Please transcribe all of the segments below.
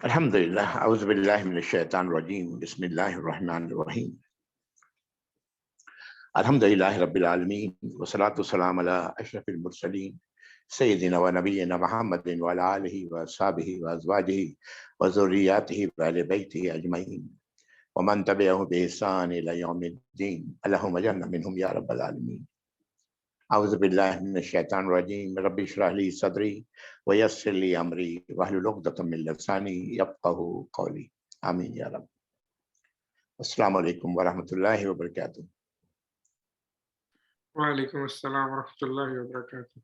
الحمد للہ اعوذ باللہ من الشیطان الرجیم بسم اللہ الرحمن الرحیم الحمد للہ رب العالمین والصلاة والسلام علی اشرف المرسلین سیدنا و نبینا محمد وعلی آلہ وصحبہ وازواجہ وذریاتہ وآل بیتہ اجمعین ومن تبعہم بإحسان الی یوم الدین اللہم اجعلنا منہم یا رب العالمین. اعوذ باللہ من الشیطان الرجیم رب اشرح لی صدری ویسر لی امری واحلل عقدۃ من لسانی یفقہوا قولی. آمین یا رب. السلام علیکم ورحمۃ اللہ وبرکاتہ. وعلیکم السلام ورحمۃ اللہ وبرکاتہ.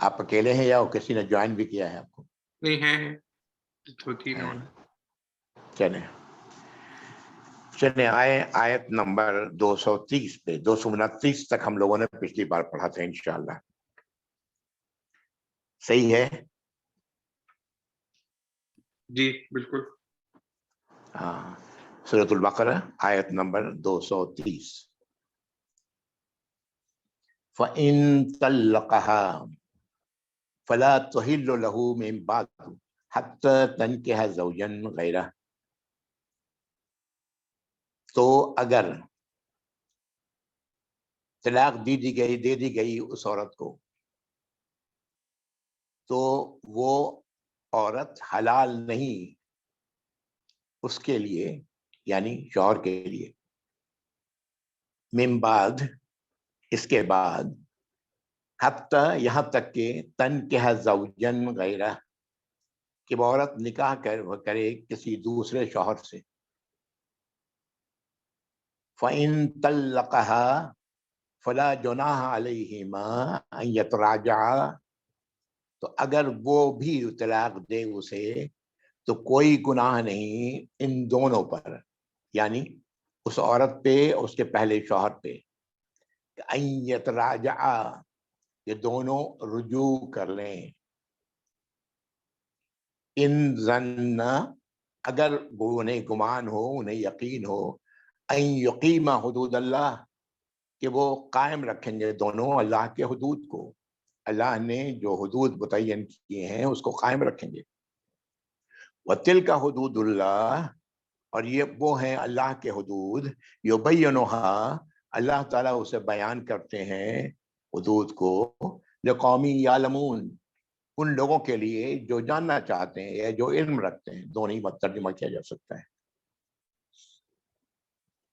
آپ اکیلے ہیں یا کسی نے جوائن بھی کیا ہے آپ کو؟ نہیں ہے دو تین اور. چلیں آئے آیت نمبر 230 پہ. 229 تک ہم لوگوں نے پچھلی بار پڑھا تھا انشاءاللہ. صحیح ہے؟ جی بالکل. ہاں، سورۃ البقرہ آیت نمبر 230. فَإِن طَلَّقَهَا فَلَا تُحِلُّ لَهُ مِن بَعْدُ حَتَّى تَنكِحَ زَوْجًا غَيْرَهُ. تو اگر طلاق دے دی گئی اس عورت کو تو وہ عورت حلال نہیں اس کے لیے، یعنی شوہر کے لیے، من بعد اس کے بعد، حتی یہاں تک کہ تنکح زوجن غیرہ کہ وہ عورت نکاح کرے کسی دوسرے شوہر سے. فَإِن طَلَّقَهَا فَلَا جُنَاحَ عَلَيْهِمَا أَن يَتَرَاجَعَا. تو اگر وہ بھی طلاق دے اسے تو کوئی گناہ نہیں ان دونوں پر، یعنی اس عورت پہ اس کے پہلے شوہر پہ، أن يتراجعا یہ دونوں رجوع کر لیں. ان ظن اگر وہ انہیں گمان ہو، انہیں یقین ہو، ان یقیم حدود اللہ کہ وہ قائم رکھیں گے دونوں اللہ کے حدود کو، اللہ نے جو حدود متعین کیے ہیں اس کو قائم رکھیں گے. وَتِلْكَ حدود اللہ، اور یہ وہ ہیں اللہ کے حدود، یبینھا اللہ تعالیٰ اسے بیان کرتے ہیں حدود کو، لقوم یعلمون ان لوگوں کے لیے جو جاننا چاہتے ہیں یا جو علم رکھتے ہیں. دونوں ہی ترجمہ کیا جا سکتا ہے.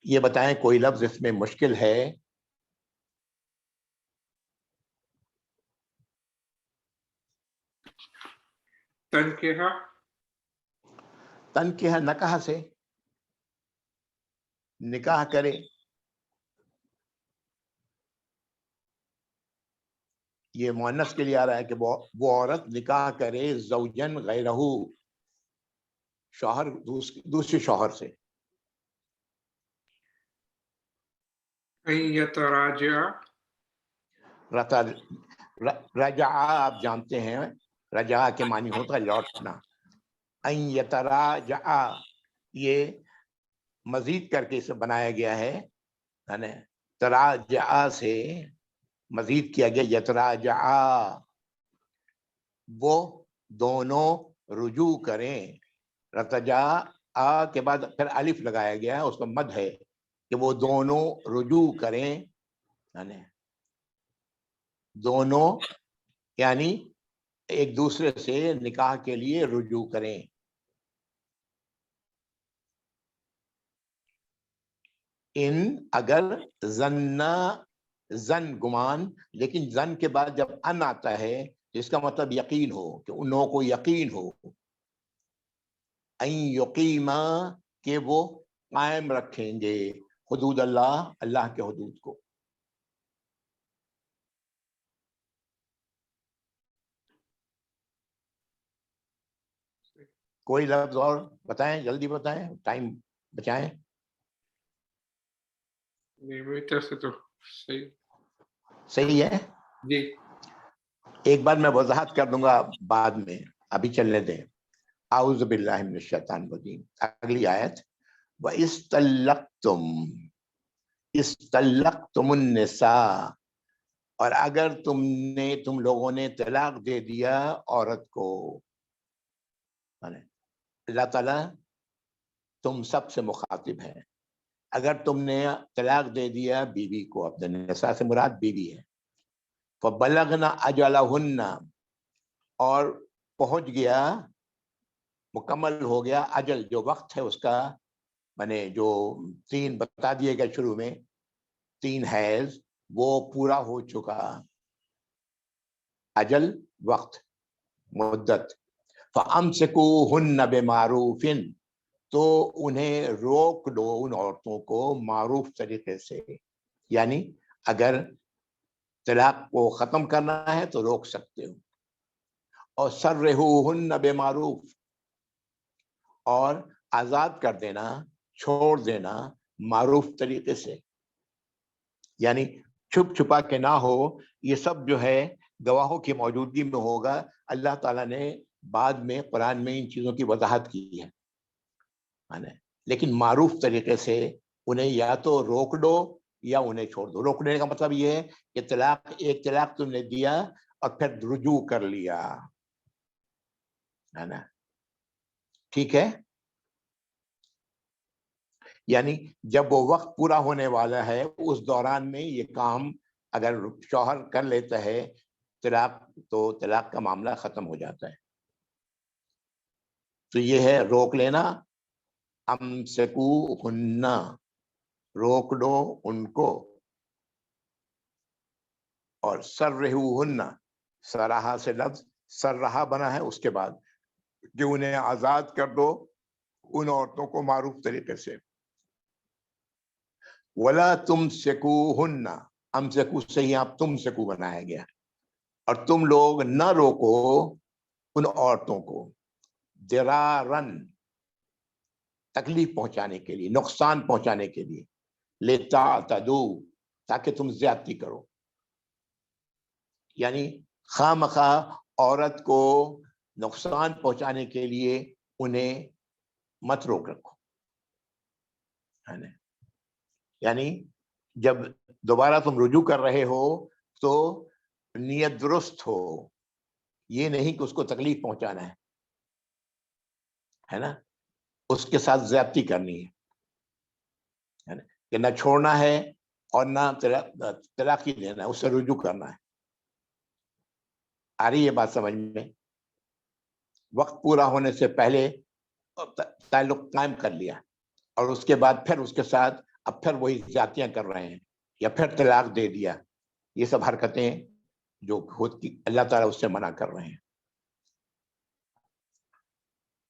یہ بتائیں کوئی لفظ اس میں مشکل ہے؟ تنکیہ نکاح سے نکاح کرے. یہ مؤنث کے لیے آ رہا ہے کہ وہ عورت نکاح کرے زوجن غیرہ شوہر دوسرے شوہر سے. رجع آپ جانتے ہیں رجع کے معنی ہوتا ہے لوٹنا. ان یتراجع یہ مزید کر کے اسے بنایا گیا ہے، تراجع سے مزید کیا گیا یتراجع، وہ دونوں رجوع کریں. رتجا آ کے بعد پھر الف لگایا گیا ہے، اس کا مد ہے کہ وہ دونوں رجوع کریں، دونوں یعنی ایک دوسرے سے نکاح کے لیے رجوع کریں. ان اگر زن گمان، لیکن زن کے بعد جب ان آتا ہے جس کا مطلب یقین ہو، کہ ان لوگوں کو یقین ہو، ان یقیما کہ وہ قائم رکھیں گے حدود اللہ اللہ کے حدود کو. کوئی لفظ اور بتائیں، جلدی بتائیں، ٹائم بچائیں. میری طرف سے تو صحیح ہے جی. ایک بار میں وضاحت کر دوں گا بعد میں، ابھی چلنے دیں. اعوذ باللہ من الشیطان الرجیم. اگلی آیت استلقتم النساء، اور اگر تم لوگوں نے طلاق دے دیا عورت کو، اللہ تعالیٰ تم سب سے مخاطب ہے. اگر تم نے طلاق دے دیا بیوی کو، اپنے نساء سے مراد بیوی ہے، فبلغنا اجلہن، اور پہنچ گیا، مکمل ہو گیا اجل، جو وقت ہے اس کا، میں جو 3 بتا دیے گئے شروع میں، 3 حیض، وہ پورا ہو چکا. اجل وقت مدت. فَأَمْسِكُوهُنَّ بِمَعْرُوفٍ، تو انہیں روک دو ان عورتوں کو معروف طریقے سے. یعنی اگر طلاق کو ختم کرنا ہے تو روک سکتے ہو. اور سرحوہن بمعروف، اور آزاد کر دینا، چھوڑ دینا معروف طریقے سے. یعنی چھپ چھپا کے نہ ہو. یہ سب جو ہے گواہوں کی موجودگی میں ہوگا. اللہ تعالیٰ نے بعد میں قرآن میں ان چیزوں کی وضاحت کی ہے. لیکن معروف طریقے سے انہیں یا تو روک دو یا انہیں چھوڑ دو. روکنے کا مطلب یہ ہے کہ ایک طلاق تم نے دیا اور پھر رجوع کر لیا، ہے نا، ٹھیک ہے. یعنی جب وہ وقت پورا ہونے والا ہے اس دوران میں یہ کام اگر شوہر کر لیتا ہے طلاق، تو طلاق کا معاملہ ختم ہو جاتا ہے. تو یہ ہے روک لینا. امسکوہن، روک دو ان کو. اور سرحوہن، سراہا سے لفظ سرہا بنا ہے اس کے بعد، کہ انہیں آزاد کر دو ان عورتوں کو معروف طریقے سے. ولا تمسکوہن، امسکو سے ہی آپ تمسکو بنایا گیا. اور تم لوگ نہ روکو ان عورتوں کو درارن، تکلیف پہنچانے کے لیے، نقصان پہنچانے کے لیے، لتعتدوا، تاکہ تم زیادتی کرو. یعنی خواہ مخواہ عورت کو نقصان پہنچانے کے لیے انہیں مت روک رکھو، ہے نا. یعنی جب دوبارہ تم رجوع کر رہے ہو تو نیت درست ہو، یہ نہیں کہ اس کو تکلیف پہنچانا ہے نا، اس کے ساتھ زیادتی کرنی ہے نا، کہ نہ چھوڑنا ہے اور نہ طلاق ہی دینا ہے، اس سے رجوع کرنا ہے. آ رہی ہے بات سمجھ میں؟ وقت پورا ہونے سے پہلے تعلق قائم کر لیا اور اس کے بعد پھر اس کے ساتھ اب پھر وہی زیادتیاں کر رہے ہیں یا پھر طلاق دے دیا. یہ سب حرکتیں جو ہوتی اللہ تعالیٰ اس سے منع کر رہے ہیں.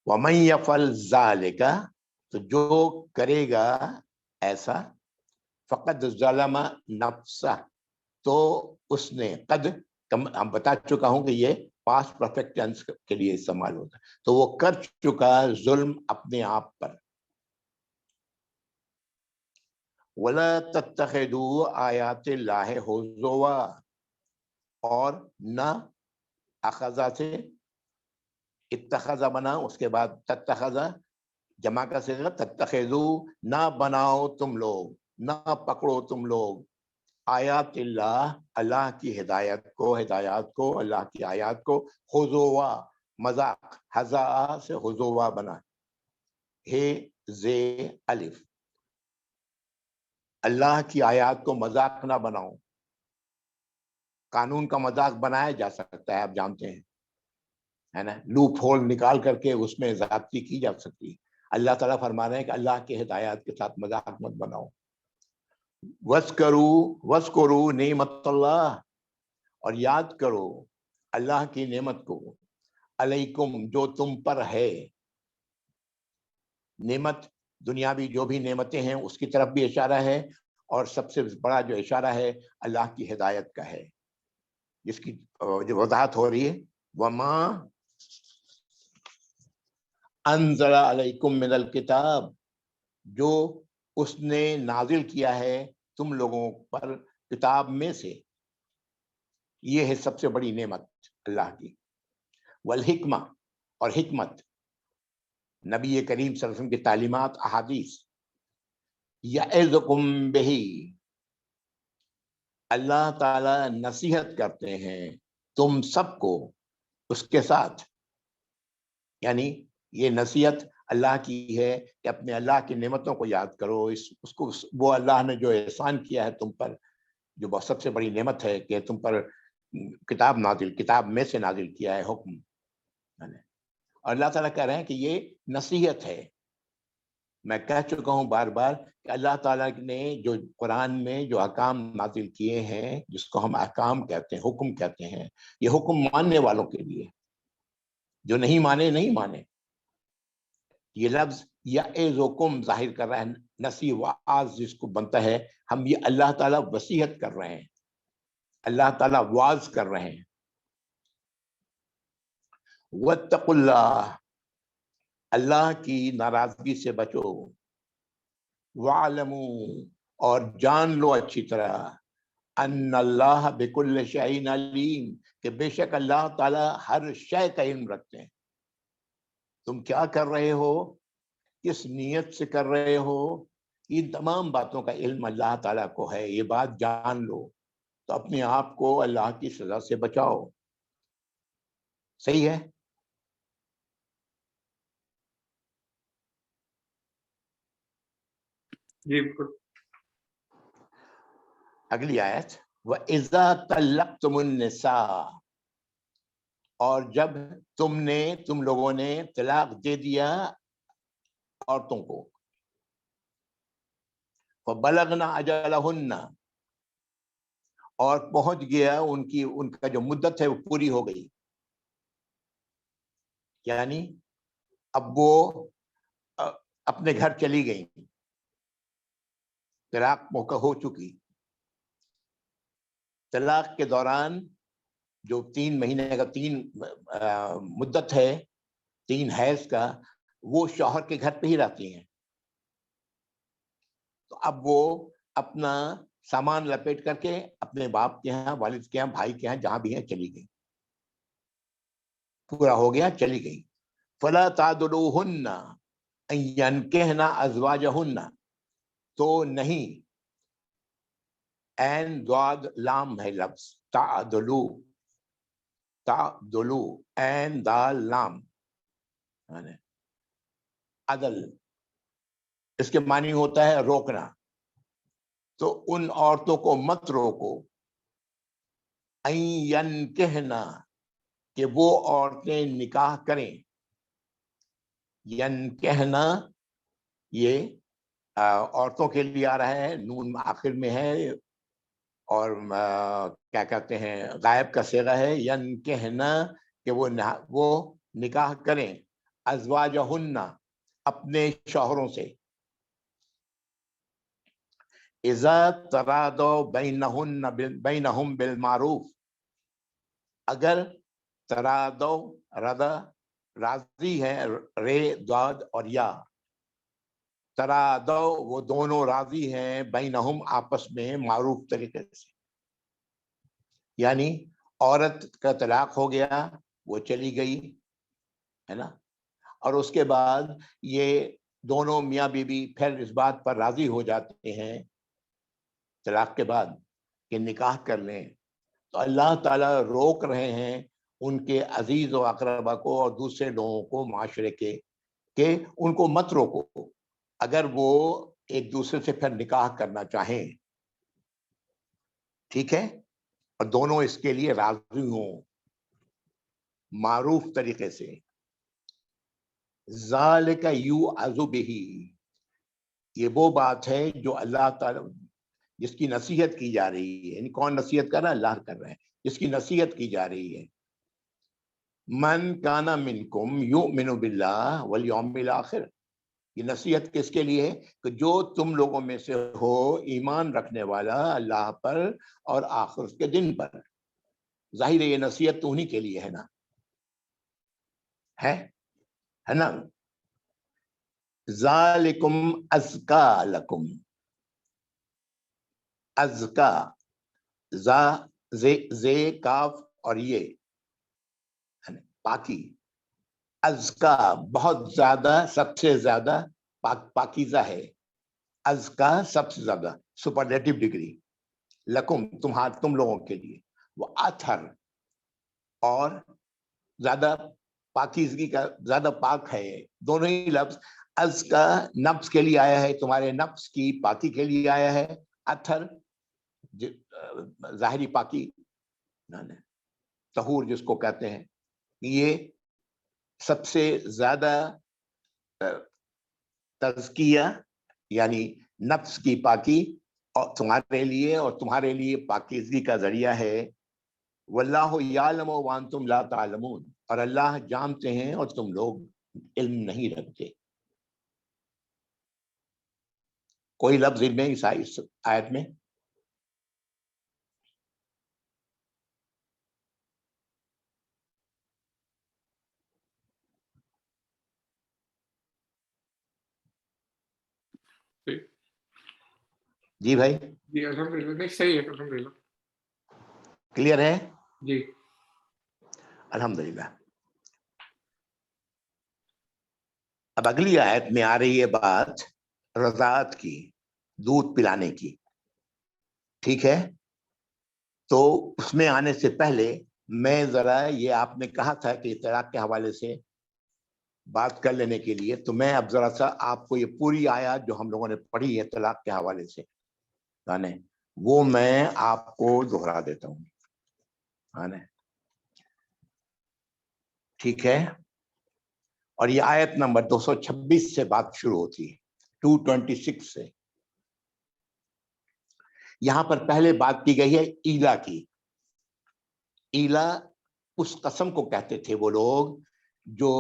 وَمَن يَفْعَلْ ذَلِكَ، تو جو کرے گا ایسا، فقد ظلم نفسہ، تو اس نے، قد ہم بتا چکا ہوں کہ یہ پاسٹ پرفیکٹ ٹینس کے لیے استعمال ہوتا ہے، تو وہ کر چکا ظلم اپنے آپ پر. وَلَا تَتَّخِذُوا آیَاتِ اللَّهِ هُزُوًا، اور نہ اخذا سے اتخذ بنا، اس کے بعد تتخذ جمع کا صیغہ، تتخذو، نہ بناؤ تم لوگ، نہ پکڑو تم لوگ آیات اللہ، اللہ کی ہدایت کو، اللہ کی آیات کو، حضوا، مذاق، حضا سے حضوا بنا، ہے زے الف. اللہ کی آیات کو مذاق نہ بناؤ. قانون کا مذاق بنایا جا سکتا ہے، آپ جانتے ہیں، ہے نا، لوپ ہول نکال کر کے اس میں زیادتی کی جا سکتی ہے. اللہ تعالیٰ فرما رہے ہیں کہ اللہ کے ہدایات کے ساتھ مذاق مت بناؤ. وَاذْكُرُوا نعمت اللہ، اور یاد کرو اللہ کی نعمت کو، علیکم، جو تم پر ہے. نعمت دنیاوی جو بھی نعمتیں ہیں اس کی طرف بھی اشارہ ہے، اور سب سے بڑا جو اشارہ ہے اللہ کی ہدایت کا ہے، جس کی جو وضاحت ہو رہی ہے. وما انزل علیکم من الکتاب، جو اس نے نازل کیا ہے تم لوگوں پر کتاب میں سے. یہ ہے سب سے بڑی نعمت اللہ کی. والحکمہ، اور حکمت، نبی کریم صلی اللہ علیہ وسلم کی تعلیمات، احادیث. یعظکم بہ، اللہ تعالی نصیحت کرتے ہیں تم سب کو اس کے ساتھ. یعنی یہ نصیحت اللہ کی ہے کہ اپنے اللہ کی نعمتوں کو یاد کرو، اس کو وہ اللہ نے جو احسان کیا ہے تم پر، جو بہت سب سے بڑی نعمت ہے کہ تم پر کتاب میں سے نازل کیا ہے حکم، اور اللہ تعالیٰ کہہ رہے ہیں کہ یہ نصیحت ہے۔ میں کہہ چکا ہوں بار بار کہ اللہ تعالیٰ نے جو قرآن میں جو احکام نازل کیے ہیں، جس کو ہم احکام کہتے ہیں، حکم کہتے ہیں، یہ حکم ماننے والوں کے لیے، جو نہیں مانے نہیں مانے۔ یہ لفظ یعظکم ظاہر کر رہا ہے نصیحت وعظ جس کو بنتا ہے، ہم یہ اللہ تعالیٰ وصیت کر رہے ہیں، اللہ تعالیٰ واعظ کر رہے ہیں۔ واتقوا اللہ، اللہ کی ناراضگی سے بچو، وَاعْلَمُوا، اور جان لو اچھی طرح، ان اللہ بکل شیء علیم، کہ بے شک اللہ تعالیٰ ہر شے کا علم رکھتے ہیں۔ تم کیا کر رہے ہو، کس نیت سے کر رہے ہو، ان تمام باتوں کا علم اللہ تعالیٰ کو ہے، یہ بات جان لو تو اپنے آپ کو اللہ کی سزا سے بچاؤ۔ صحیح ہے؟ جی بالکل۔ اگلی آیت، وَإِذَا طَلَّقْتُمُ النِّسَاءَ، اور جب تم لوگوں نے طلاق دے دیا عورتوں کو، فَبَلَغْنَ أَجَلَهُنَّ، اور پہنچ گیا ان کا جو مدت ہے وہ پوری ہو گئی، یعنی اب وہ اپنے گھر چلی گئی، طلاق موقع ہو چکی۔ طلاق کے دوران جو 3 مہینے کا مدت ہے، 3 حیض کا، وہ شوہر کے گھر پہ ہی رہتی ہیں، تو اب وہ اپنا سامان لپیٹ کر کے اپنے باپ کے ہاں، والد کے ہاں، بھائی کے ہاں، جہاں بھی ہیں چلی گئی، پورا ہو گیا، چلی گئی۔ فلا تعدلوہن ان ینکحن ازواجہن، تو نہیں، این ضاد لام ہے لفظ، تعدلو این دال لام، عدل، اس کے معنی ہوتا ہے روکنا، تو ان عورتوں کو مت روکو، ان ینکحنا، کہ وہ عورتیں نکاح کریں، ینکحنا یہ عورتوں کے لیے آ رہا ہے، نون آخر میں ہے، اور کیا کہتے ہیں غائب کا صیغہ ہے، ینکحنا، کہ وہ نکاح کریں، ازواجہن، اپنے شوہروں سے، اذا ترادوا بینہم بالمعروف، اگر ترادوا، رضا راضی ہے، رے ضاد اور یا، ترادوا وہ دونوں راضی ہیں، بینہم آپس میں، معروف طریقے سے، یعنی عورت کا طلاق ہو گیا، وہ چلی گئی ہے نا، اور اس کے بعد یہ دونوں میاں بیوی پھر اس بات پر راضی ہو جاتے ہیں طلاق کے بعد کہ نکاح کر لیں، تو اللہ تعالیٰ روک رہے ہیں ان کے عزیز و اقربا کو اور دوسرے لوگوں کو معاشرے کے، کہ ان کو مت روکو اگر وہ ایک دوسرے سے پھر نکاح کرنا چاہیں، ٹھیک ہے، اور دونوں اس کے لیے راضی ہوں معروف طریقے سے۔ ذالک یوعظ بہ، یہ وہ بات ہے جو اللہ تعالیٰ، جس کی نصیحت کی جا رہی ہے، یعنی کون نصیحت کر رہا ہے؟ اللہ کر رہے ہیں، جس کی نصیحت کی جا رہی ہے۔ من کان منکم یؤمن باللہ والیوم الآخر، یہ نصیحت کس کے لیے ہے؟ کہ جو تم لوگوں میں سے ہو ایمان رکھنے والا اللہ پر اور آخرت کے دن پر۔ ظاہر ہے یہ نصیحت تو انہی کے لیے ہے نا، ہے نا، ذالکم ازکا لکم، ازکا، زے کاف اور یہ پاکی، ازکا بہت زیادہ، سب سے زیادہ پاکیزہ ہے، ازکا سب سے زیادہ، سپرلیٹو ڈگری، لکم تم لوگوں کے لیے، وہ اطہر، اور زیادہ پاکیزگی کا، زیادہ پاک ہے. دونوں ہی لفظ از کا نفس کے لیے آیا ہے، تمہارے نفس کی پاکی کے لیے آیا ہے. اتھر ظاہری پاکی، طہور جس کو کہتے ہیں، یہ سب سے زیادہ تزکیہ یعنی نفس کی پاکی اور تمہارے لیے، اور تمہارے لیے پاکیزگی کا ذریعہ ہے. واللہ یعلم وانتم لا تعلمون، اور اللہ جانتے ہیں اور تم لوگ علم نہیں رکھتے. کوئی لفظ علم ہے اس آیت میں؟ جی بھائی، جی الحمدللہ، نہیں صحیح ہے الحمدللہ. کلیئر ہے؟ جی الحمدللہ. اب اگلی آیت میں آ رہی ہے بات رضاعت کی، دودھ پلانے کی. ٹھیک ہے، تو اس میں آنے سے پہلے میں ذرا، یہ آپ نے کہا تھا کہ طلاق کے حوالے سے بات کر لینے کے لیے، تو میں اب ذرا سا آپ کو یہ پوری آیات جو ہم لوگوں نے پڑھی ہے طلاق کے حوالے سے، وہ میں آپ کو دہرا دیتا ہوں. ٹھیک ہے، اور یہ آیت نمبر 226 سے بات شروع ہوتی ہے، 226 سے. یہاں پر پہلے بات کی گئی ہے ایلا کی. ایلا اس قسم کو کہتے تھے وہ لوگ جو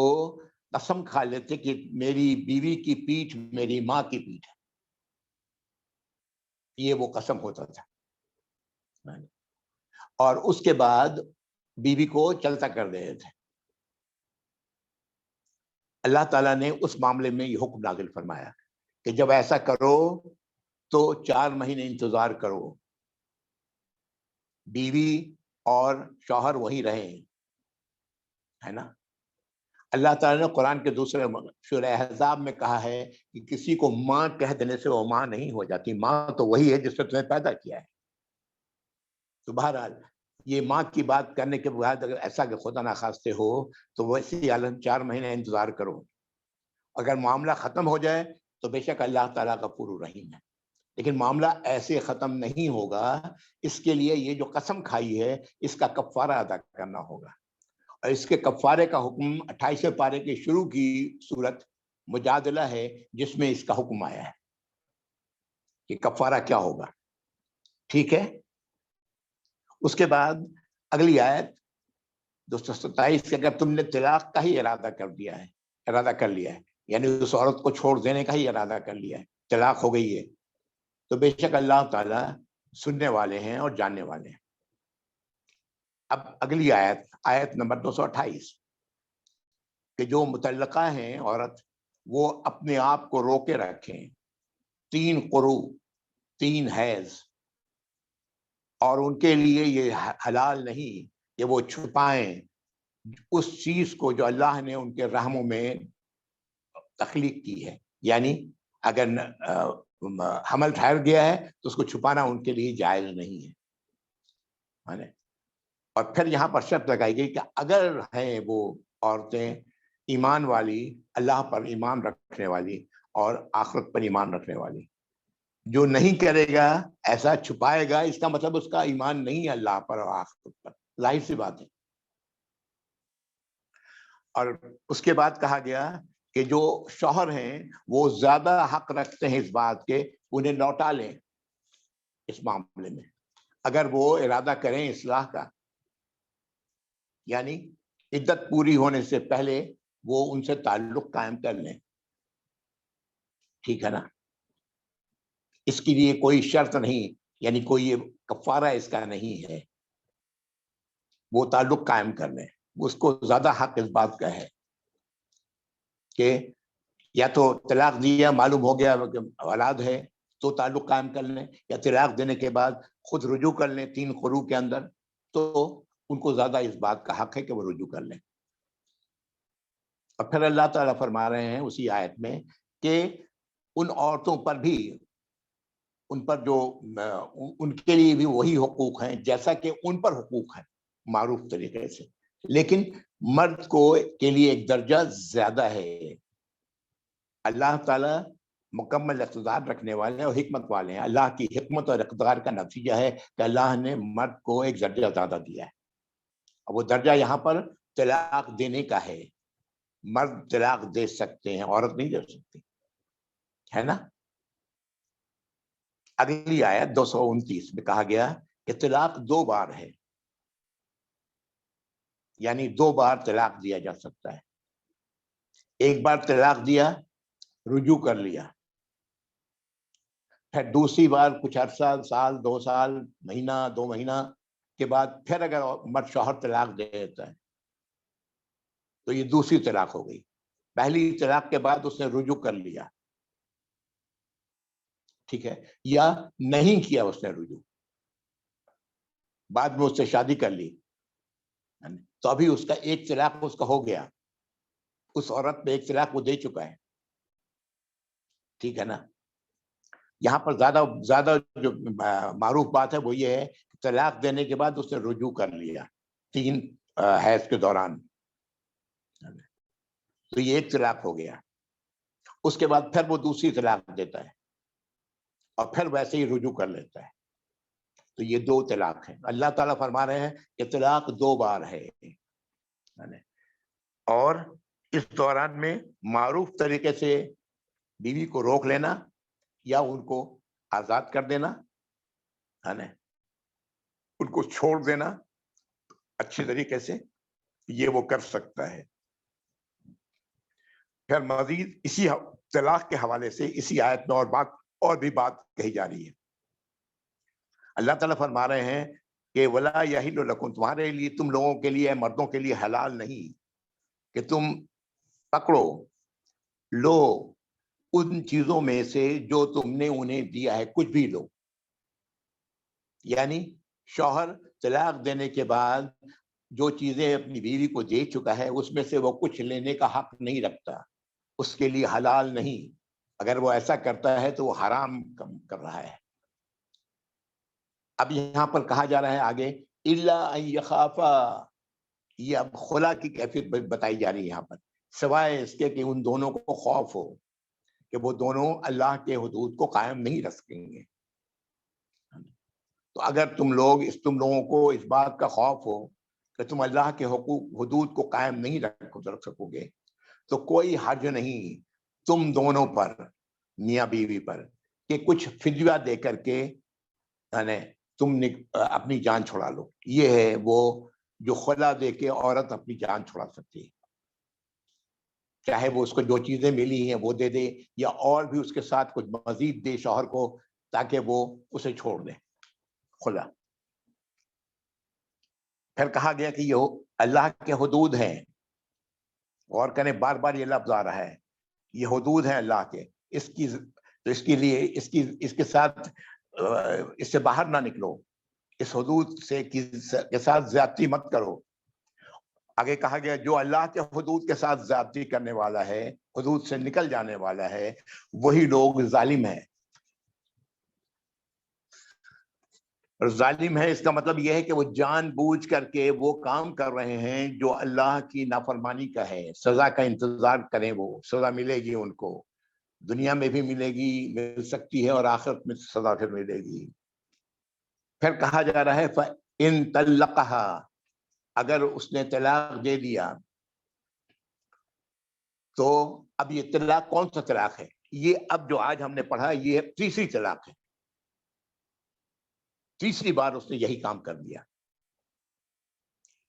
قسم کھا لیتے کہ میری بیوی کی پیٹھ میری ماں کی پیٹھ ہے. یہ وہ قسم ہوتا تھا، اور اس کے بعد بیوی کو چلتا کر دیتے تھے. اللہ تعالیٰ نے اس معاملے میں یہ حکم نازل فرمایا کہ جب ایسا کرو تو 4 مہینے انتظار کرو، بیوی اور شوہر وہی رہیں، ہے نا. اللہ تعالیٰ نے قرآن کے دوسرے سورہ احزاب میں کہا ہے کہ کسی کو ماں کہہ دینے سے وہ ماں نہیں ہو جاتی. ماں تو وہی ہے جس نے تمہیں پیدا کیا ہے. تو بہرحال یہ ماں کی بات کرنے کے بعد اگر ایسا کہ خدا نخواستے ہو تو ویسی عالم 4 مہینے انتظار کرو. اگر معاملہ ختم ہو جائے تو بے شک اللہ تعالیٰ غفور الرحیم ہے، لیکن معاملہ ایسے ختم نہیں ہوگا. اس کے لیے یہ جو قسم کھائی ہے اس کا کفارہ ادا کرنا ہوگا، اور اس کے کفارے کا حکم 28 پارے کے شروع کی صورت مجادلہ ہے جس میں اس کا حکم آیا ہے کہ کفارہ کیا ہوگا. ٹھیک ہے، اس کے بعد اگلی آیت 227 کہ اگر تم نے طلاق کا ہی ارادہ کر لیا ہے، یعنی اس عورت کو چھوڑ دینے کا ہی ارادہ کر لیا ہے، طلاق ہو گئی ہے، تو بے شک اللہ تعالیٰ سننے والے ہیں اور جاننے والے ہیں. اب اگلی آیت نمبر 228 کہ جو متعلقہ ہیں عورت وہ اپنے آپ کو روکے رکھیں 3 قروء، 3 حیض، اور ان کے لیے یہ حلال نہیں کہ وہ چھپائیں اس چیز کو جو اللہ نے ان کے رحموں میں تخلیق کی ہے. یعنی اگر حمل ٹھہر گیا ہے تو اس کو چھپانا ان کے لیے جائز نہیں ہے. اور پھر یہاں پر شرط لگائی گئی کہ اگر ہیں وہ عورتیں ایمان والی، اللہ پر ایمان رکھنے والی اور آخرت پر ایمان رکھنے والی، جو نہیں کرے گا ایسا چھپائے گا، اس کا مطلب اس کا ایمان نہیں ہے اللہ پر اور آخرت پر، ظاہر سی بات ہے. اور اس کے بعد کہا گیا کہ جو شوہر ہیں وہ زیادہ حق رکھتے ہیں اس بات کے انہیں لوٹا لیں اس معاملے میں، اگر وہ ارادہ کریں اصلاح کا، یعنی عدت پوری ہونے سے پہلے وہ ان سے تعلق قائم کر لیں. ٹھیک ہے نا، اس کے لیے کوئی شرط نہیں، یعنی کوئی یہ کفارہ اس کا نہیں ہے، وہ تعلق قائم کر لیں. اس کو زیادہ حق اس بات کا ہے کہ یا تو طلاق دیا معلوم ہو گیا کہ اولاد ہے تو تعلق قائم کر لیں، یا طلاق دینے کے بعد خود رجوع کر لیں 3 قروء کے اندر، تو ان کو زیادہ اس بات کا حق ہے کہ وہ رجوع کر لیں. اور پھر اللہ تعالیٰ فرما رہے ہیں اسی آیت میں کہ ان عورتوں پر بھی، ان پر جو ان کے لیے بھی وہی حقوق ہیں جیسا کہ ان پر حقوق ہیں معروف طریقے سے. لیکن مرد کو کے لیے ایک درجہ زیادہ ہے. اللہ تعالیٰ مکمل اقتدار رکھنے والے ہیں اور حکمت والے ہیں. اللہ کی حکمت اور اقتدار کا نتیجہ ہے کہ اللہ نے مرد کو ایک درجہ زیادہ دیا ہے. اور وہ درجہ یہاں پر طلاق دینے کا ہے. مرد طلاق دے سکتے ہیں، عورت نہیں دے سکتی، ہے نا. اگلی آیت 229 میں کہا گیا کہ طلاق 2 بار ہے، یعنی 2 بار طلاق دیا جا سکتا ہے. ایک بار طلاق دیا، رجوع کر لیا، پھر دوسری بار کچھ عرصہ، سال، 2 سال، مہینہ، 2 مہینہ کے بعد پھر اگر مرد شوہر طلاق دے دیتا ہے تو یہ دوسری طلاق ہو گئی. پہلی طلاق کے بعد اس نے رجوع کر لیا، ٹھیک ہے، یا نہیں کیا اس نے رجوع، بعد میں اس سے شادی کر لی، تو ابھی اس کا ایک طلاق اس کا ہو گیا. اس عورت پہ ایک طلاق وہ دے چکا ہے، ٹھیک ہے نا. یہاں پر زیادہ جو معروف بات ہے وہ یہ ہے کہ طلاق دینے کے بعد اس نے رجوع کر لیا 3 حیض کے دوران، تو یہ ایک طلاق ہو گیا. اس کے بعد پھر وہ دوسری طلاق دیتا ہے اور پھر ویسے ہی رجوع کر لیتا ہے. تو یہ 2 طلاق ہیں. اللہ تعالیٰ فرما رہے ہیں کہ طلاق 2 بار ہے، اور اس دوران میں معروف طریقے سے بیوی کو روک لینا یا ان کو آزاد کر دینا، ہے نا، ان کو چھوڑ دینا اچھی طریقے سے، یہ وہ کر سکتا ہے. پھر مزید اسی طلاق کے حوالے سے اسی آیت میں اور بھی بات کہی جا رہی ہے. اللہ تعالیٰ فرما رہے ہیں کہ وَلَا يَحِلُّ لَكُمْ، تمہارے لیے، تم لوگوں کے لیے، مردوں کے لیے حلال نہیں کہ تم پکڑو، لو ان چیزوں میں سے جو تم نے انہیں دیا ہے، کچھ بھی لو. یعنی شوہر طلاق دینے کے بعد جو چیزیں اپنی بیوی کو دے چکا ہے اس میں سے وہ کچھ لینے کا حق نہیں رکھتا، اس کے لیے حلال نہیں. اگر وہ ایسا کرتا ہے تو وہ حرام کر رہا ہے. اب یہاں پر کہا جا رہا ہے آگے الا ان یخافا، یہ اب خلا کی کیفیت بتائی جا رہی ہے یہاں پر، سوائے اس کے کہ ان دونوں کو خوف ہو کہ وہ دونوں اللہ کے حدود کو قائم نہیں رکھ سکیں گے. تو اگر تم لوگوں کو اس بات کا خوف ہو کہ تم اللہ کے حدود کو قائم نہیں رکھ سکو گے تو کوئی حرج نہیں تم دونوں پر، میاں بیوی پر، کہ کچھ فدیہ دے کر کے تم نے اپنی جان چھڑا لو. یہ ہے وہ جو خلا دے کے عورت اپنی جان چھڑا سکتی ہے، چاہے وہ اس کو جو چیزیں ملی ہیں وہ دے دے یا اور بھی اس کے ساتھ کچھ مزید دے شوہر کو تاکہ وہ اسے چھوڑ دے. خلا. پھر کہا گیا کہ یہ اللہ کے حدود ہیں، اور کریں بار بار یہ لفظ آ رہا ہے، یہ حدود ہیں اللہ کے، اس کے ساتھ اس سے باہر نہ نکلو، اس حدود کے ساتھ زیادتی مت کرو. آگے کہا گیا جو اللہ کے حدود کے ساتھ زیادتی کرنے والا ہے، حدود سے نکل جانے والا ہے، وہی لوگ ظالم ہیں. اور ظالم ہے اس کا مطلب یہ ہے کہ وہ جان بوجھ کر کے وہ کام کر رہے ہیں جو اللہ کی نافرمانی کا ہے. سزا کا انتظار کریں، وہ سزا ملے گی ان کو، دنیا میں بھی ملے گی، مل سکتی ہے، اور آخرت میں سزا پھر ملے گی. پھر کہا جا رہا ہے فَإِن طَلَّقَهَا، اگر اس نے طلاق دے دیا تو اب یہ طلاق کون سا طلاق ہے؟ یہ اب جو آج ہم نے پڑھا یہ تیسری طلاق ہے. تیسری بار اس نے یہی کام کر دیا.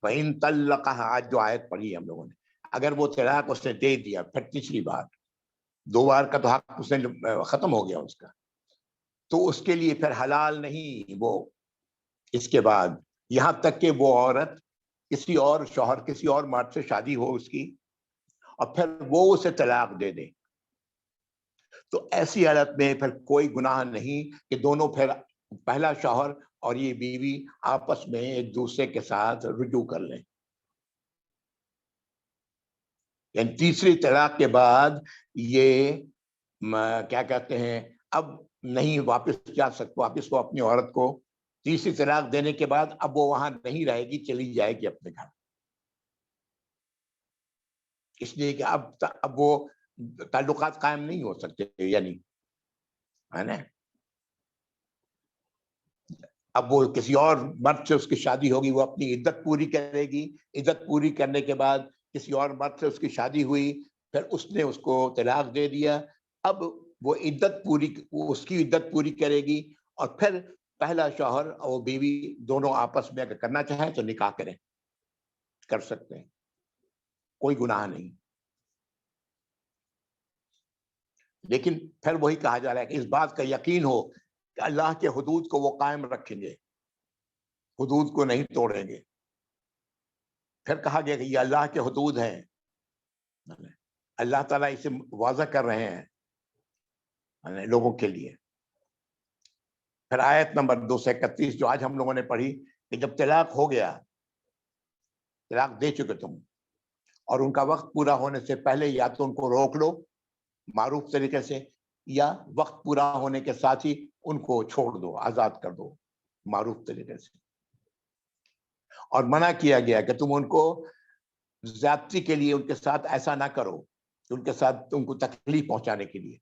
فَإِن طَلَّقَهَا، آج جو آیت پڑھی ہے ہم لوگوں نے، اگر وہ طلاق اس نے دے دیا پھر تیسری بار، 2 بار کا تو حق اس نے ختم ہو گیا اس کا، تو اس کے لیے پھر حلال نہیں وہ اس کے بعد، یہاں تک کہ وہ عورت کسی اور شوہر، کسی اور مرد سے شادی ہو اس کی اور پھر وہ اسے طلاق دے دے، تو ایسی حالت میں پھر کوئی گناہ نہیں کہ دونوں پھر پہلا شوہر اور یہ بیوی آپس میں ایک دوسرے کے ساتھ رجوع کر لیں. یعنی تیسری طلاق کے بعد یہ کیا کہتے ہیں، اب نہیں واپس جا سکتے، واپس وہ اپنی عورت کو تیسری طلاق دینے کے بعد اب وہ وہاں نہیں رہے گی، چلی جائے گی اپنے گھر. اس لیے کہ اب وہ تعلقات قائم نہیں ہو سکتے، یعنی ہے نا، اب وہ کسی اور مرد سے اس کی شادی ہوگی، وہ اپنی عدت پوری کرے گی، عدت پوری کرنے کے بعد کسی اور مرد سے اس کی شادی ہوئی، پھر اس نے اس کو طلاق دے دیا، اب وہ اس کی عدت پوری کرے گی، اور پھر پہلا شوہر اور بیوی دونوں آپس میں اگر کرنا چاہیں تو نکاح کریں، کر سکتے ہیں، کوئی گناہ نہیں۔ لیکن پھر وہی کہا جا رہا ہے کہ اس بات کا یقین ہو کہ اللہ کے حدود کو وہ قائم رکھیں گے، حدود کو نہیں توڑیں گے۔ پھر کہا گیا کہ یہ اللہ کے حدود ہیں، اللہ تعالیٰ اسے واضح کر رہے ہیں لوگوں کے لیے۔ پھر آیت نمبر 231 جو آج ہم لوگوں نے پڑھی کہ جب طلاق ہو گیا، طلاق دے چکے تم، اور ان کا وقت پورا ہونے سے پہلے یا تو ان کو روک لو معروف طریقے سے، یا وقت پورا ہونے کے ساتھ ہی ان کو چھوڑ دو، آزاد کر دو معروف طریقے سے۔ اور منع کیا گیا کہ تم ان کو زیادتی کے لیے ان کے ساتھ ایسا نہ کرو کہ ان کے ساتھ تم کو تکلیف پہنچانے کے لیے،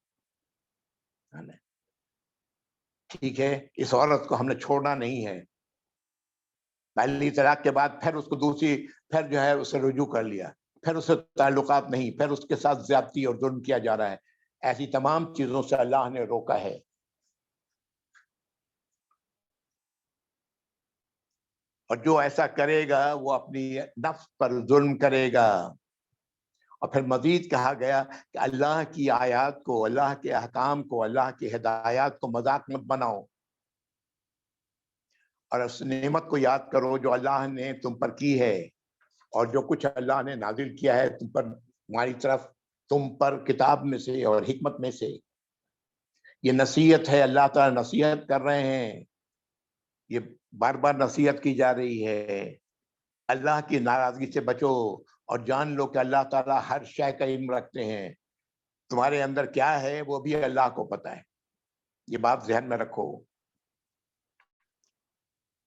ٹھیک ہے، اس عورت کو ہم نے چھوڑنا نہیں ہے، پہلی طلاق کے بعد پھر اس کو پھر جو ہے اسے رجوع کر لیا، پھر اس سے تعلقات نہیں، پھر اس کے ساتھ زیادتی اور ظلم کیا جا رہا ہے، ایسی تمام چیزوں سے اللہ نے روکا ہے۔ اور جو ایسا کرے گا وہ اپنی نفس پر ظلم کرے گا۔ اور پھر مزید کہا گیا کہ اللہ کی آیات کو، اللہ کے احکام کو، اللہ کی ہدایات کو مذاق مت بناؤ، اور اس نعمت کو یاد کرو جو اللہ نے تم پر کی ہے، اور جو کچھ اللہ نے نازل کیا ہے تم پر، ہماری طرف تم پر کتاب میں سے اور حکمت میں سے۔ یہ نصیحت ہے، اللہ تعالیٰ نصیحت کر رہے ہیں، یہ بار بار نصیحت کی جا رہی ہے، اللہ کی ناراضگی سے بچو، اور جان لو کہ اللہ تعالیٰ ہر شے کا علم رکھتے ہیں، تمہارے اندر کیا ہے وہ بھی اللہ کو پتہ ہے، یہ بات ذہن میں رکھو۔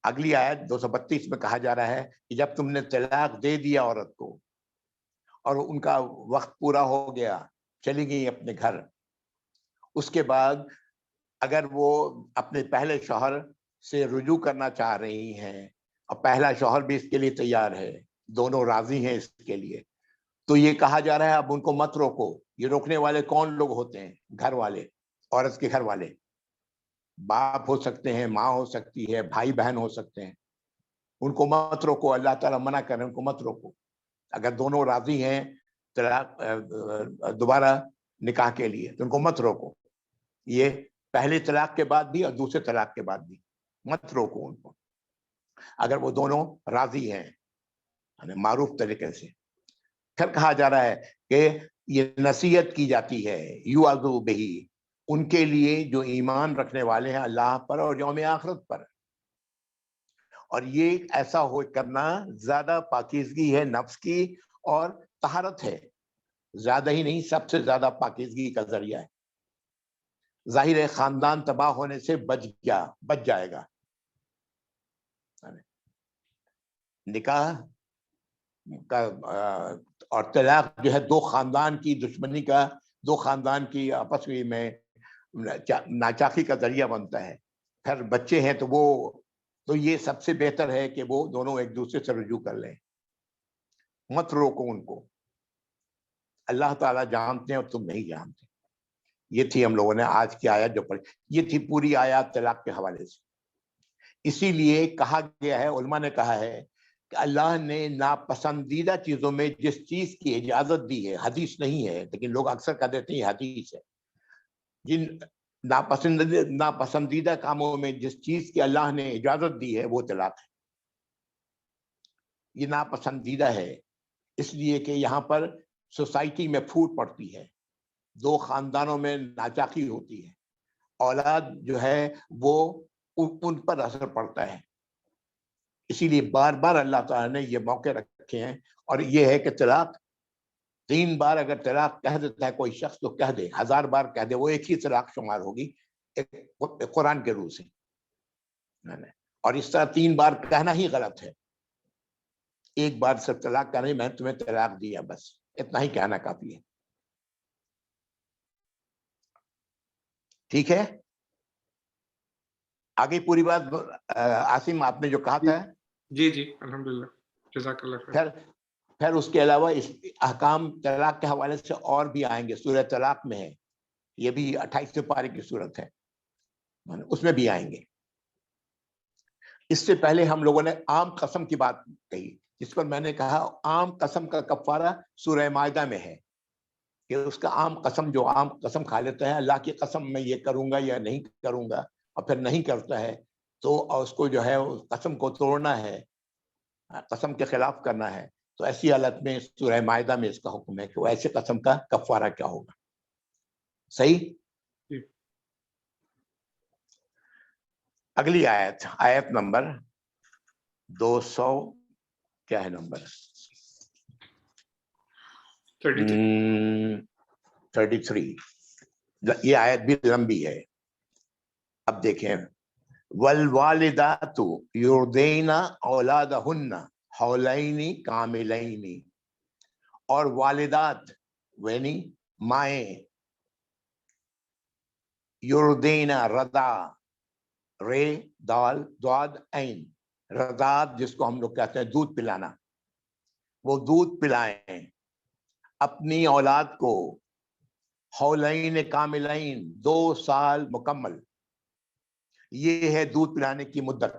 اگلی آیت 232 میں کہا جا رہا ہے کہ جب تم نے طلاق دے دیا عورت کو اور ان کا وقت پورا ہو گیا، چلی گئی اپنے گھر، اس کے بعد اگر وہ اپنے پہلے شوہر سے رجوع کرنا چاہ رہی ہیں اور پہلا شوہر بھی اس کے لیے تیار ہے، دونوں راضی ہیں اس کے لیے، تو یہ کہا جا رہا ہے اب ان کو مت روکو۔ یہ روکنے والے کون لوگ ہوتے ہیں؟ گھر والے، عورت کے گھر والے، باپ ہو سکتے ہیں، ماں ہو سکتی ہے، بھائی بہن ہو سکتے ہیں، ان کو مت روکو، اللہ تعالیٰ منع کر رہے ہیں ان کو مت روکو۔ اگر دونوں راضی ہیں طلاق دوبارہ نکاح کے لیے تو ان کو مت روکو، یہ پہلے طلاق کے بعد بھی اور دوسرے طلاق کے بعد بھی مت روکو ان کو، اگر وہ دونوں راضی ہیں معروف طریقے سے۔ پھر کہا جا رہا ہے کہ یہ نصیحت کی جاتی ہے، یوعظ بہ، ان کے لیے جو ایمان رکھنے والے ہیں اللہ پر اور یوم آخرت پر، اور یہ ایسا ہو کرنا زیادہ پاکیزگی ہے نفس کی اور طہارت ہے، زیادہ ہی نہیں سب سے زیادہ پاکیزگی کا ذریعہ ہے۔ ظاہر ہے خاندان تباہ ہونے سے بچ جائے گا۔ نکاح کا اور طلاق جو ہے دو خاندان کی دشمنی کا، دو خاندان کی آپس میں ناچاقی کا ذریعہ بنتا ہے۔ پھر بچے ہیں تو یہ سب سے بہتر ہے کہ وہ دونوں ایک دوسرے سے رجوع کر لیں، مت روکو ان کو، اللہ تعالیٰ جانتے ہیں اور تم نہیں جانتے۔ یہ تھی ہم لوگوں نے آج کی آیت جو پڑھی، یہ تھی پوری آیات طلاق کے حوالے سے۔ اسی لیے کہا گیا ہے، علماء نے کہا ہے کہ اللہ نے ناپسندیدہ چیزوں میں جس چیز کی اجازت دی ہے، حدیث نہیں ہے لیکن لوگ اکثر کہہ دیتے ہیں یہ حدیث ہے، جن ناپسندیدہ کاموں میں جس چیز کی اللہ نے اجازت دی ہے وہ طلاق ہے۔ یہ ناپسندیدہ ہے اس لیے کہ یہاں پر سوسائٹی میں پھوٹ پڑتی ہے، دو خاندانوں میں ناچاقی ہوتی ہے، اولاد جو ہے وہ ان پر اثر پڑتا ہے، اسی لیے بار بار اللہ تعالیٰ نے یہ موقع رکھے ہیں۔ اور یہ ہے کہ طلاق 3 بار اگر طلاق کہہ دیتا ہے کوئی شخص تو کہہ دے، 1000 بار کہہ دے، وہ ایک ہی طلاق شمار ہوگی قرآن کے روح سے، اور اس طرح 3 بار کہنا ہی غلط ہے۔ ایک بار سے طلاق کہنا، میں تمہیں طلاق دیا بس، اتنا ہی کہنا کافی ہے. ٹھیک ہے, آگے پوری بات. عاصم آپ نے جو کہا تھا, جی جی الحمدللہ, جزاک اللہ خیر. پھر اس کے علاوہ اس احکام طلاق کے حوالے سے اور بھی آئیں گے. سورہ طلاق میں ہے, یہ بھی 28 پارے کی صورت ہے, اس میں بھی آئیں گے. اس سے پہلے ہم لوگوں نے عام قسم کی بات کہی, جس پر میں نے کہا عام قسم کا کفارہ سورہ مائدہ میں ہے, کہ اس کا عام قسم, جو عام قسم کھا لیتا ہے اللہ کی قسم میں یہ کروں گا یا نہیں کروں گا, اور پھر نہیں کرتا ہے تو اس کو جو ہے قسم کو توڑنا ہے, قسم کے خلاف کرنا ہے. تو ایسی حالت میں سورہ مائدہ میں اس کا حکم ہے کہ وہ ایسے قسم کا کفارہ کیا ہوگا. صحیح. اگلی آیت, آیت نمبر 200 کیا ہے نمبر 33. یہ آیت بھی لمبی ہے. اب دیکھیں, والوالدات یرضعن اولادہن حولین کاملین, اور والدات یعنی مائیں, یرضعن رضا, رے دال ضاد عین, رضاعت جس کو ہم لوگ کہتے ہیں دودھ پلانا, وہ دودھ پلائیں اپنی اولاد کو, حولین کاملین 2 سال مکمل. یہ ہے دودھ پلانے کی مدت,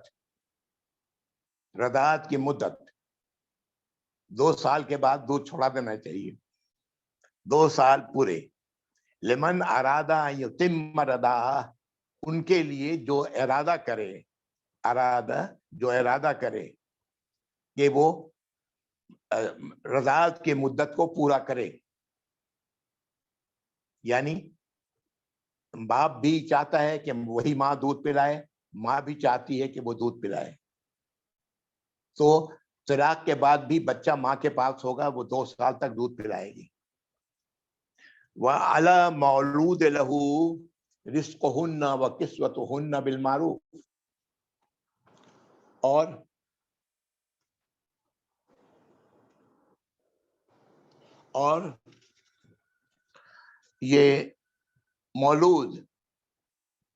رضاعت کی مدت. 2 سال کے بعد دودھ چھوڑا دینا چاہیے, 2 سال پورے. لمن ارادہ ان یتم رضاعہ, ان کے لیے جو ارادہ کرے, ارادہ جو ارادہ کرے کہ وہ رضاعت کی مدت کو پورا کرے. یعنی باپ بھی چاہتا ہے کہ وہی ماں دودھ پلائے, ماں بھی چاہتی ہے کہ وہ دودھ پلائے, تو طلاق کے بعد بھی بچہ ماں کے پاس ہوگا, وہ 2 سال تک دودھ پلائے گی. وَعَلَى مَوْلُودِ لَهُ رِزْقُهُنَّ وَكِسْوَتُهُنَّ بِالْمَعْرُوفِ, اور یہ مولود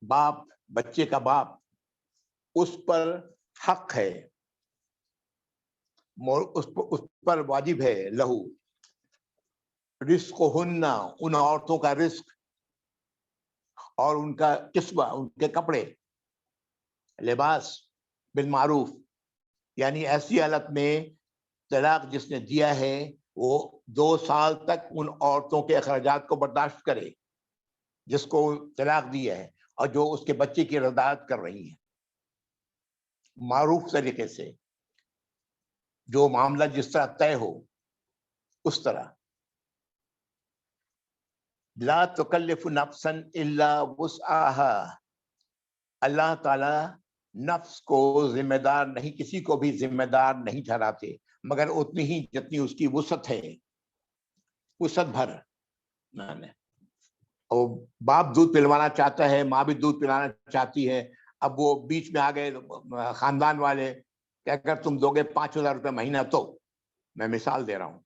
باپ, بچے کا باپ, اس پر حق ہے, اس پر واجب ہے, لہو رزقہن, ان عورتوں کا رزق, اور ان کا کسوہ, ان کے کپڑے, لباس, بالمعروف. یعنی ایسی حالت میں طلاق جس نے دیا ہے وہ 2 سال تک ان عورتوں کے اخراجات کو برداشت کرے جس کو طلاق دیا ہے, اور جو اس کے بچے کی رضاعت کر رہی ہیں, معروف طریقے سے, جو معاملہ جس طرح طے ہو اس طرح. لا تکلف نفسا الا وسعها, اللہ تعالی نفس کو ذمہ دار نہیں, کسی کو بھی ذمہ دار نہیں ٹھہراتے مگر اتنی ہی جتنی اس کی وسعت ہے, وسعت بھر. اور باپ دودھ پلوانا چاہتا ہے, ماں بھی دودھ پلانا چاہتی ہے. اب وہ بیچ میں آ گئے خاندان والے کہ اگر تم دو گے 5,000 روپے مہینہ, تو میں مثال دے رہا ہوں,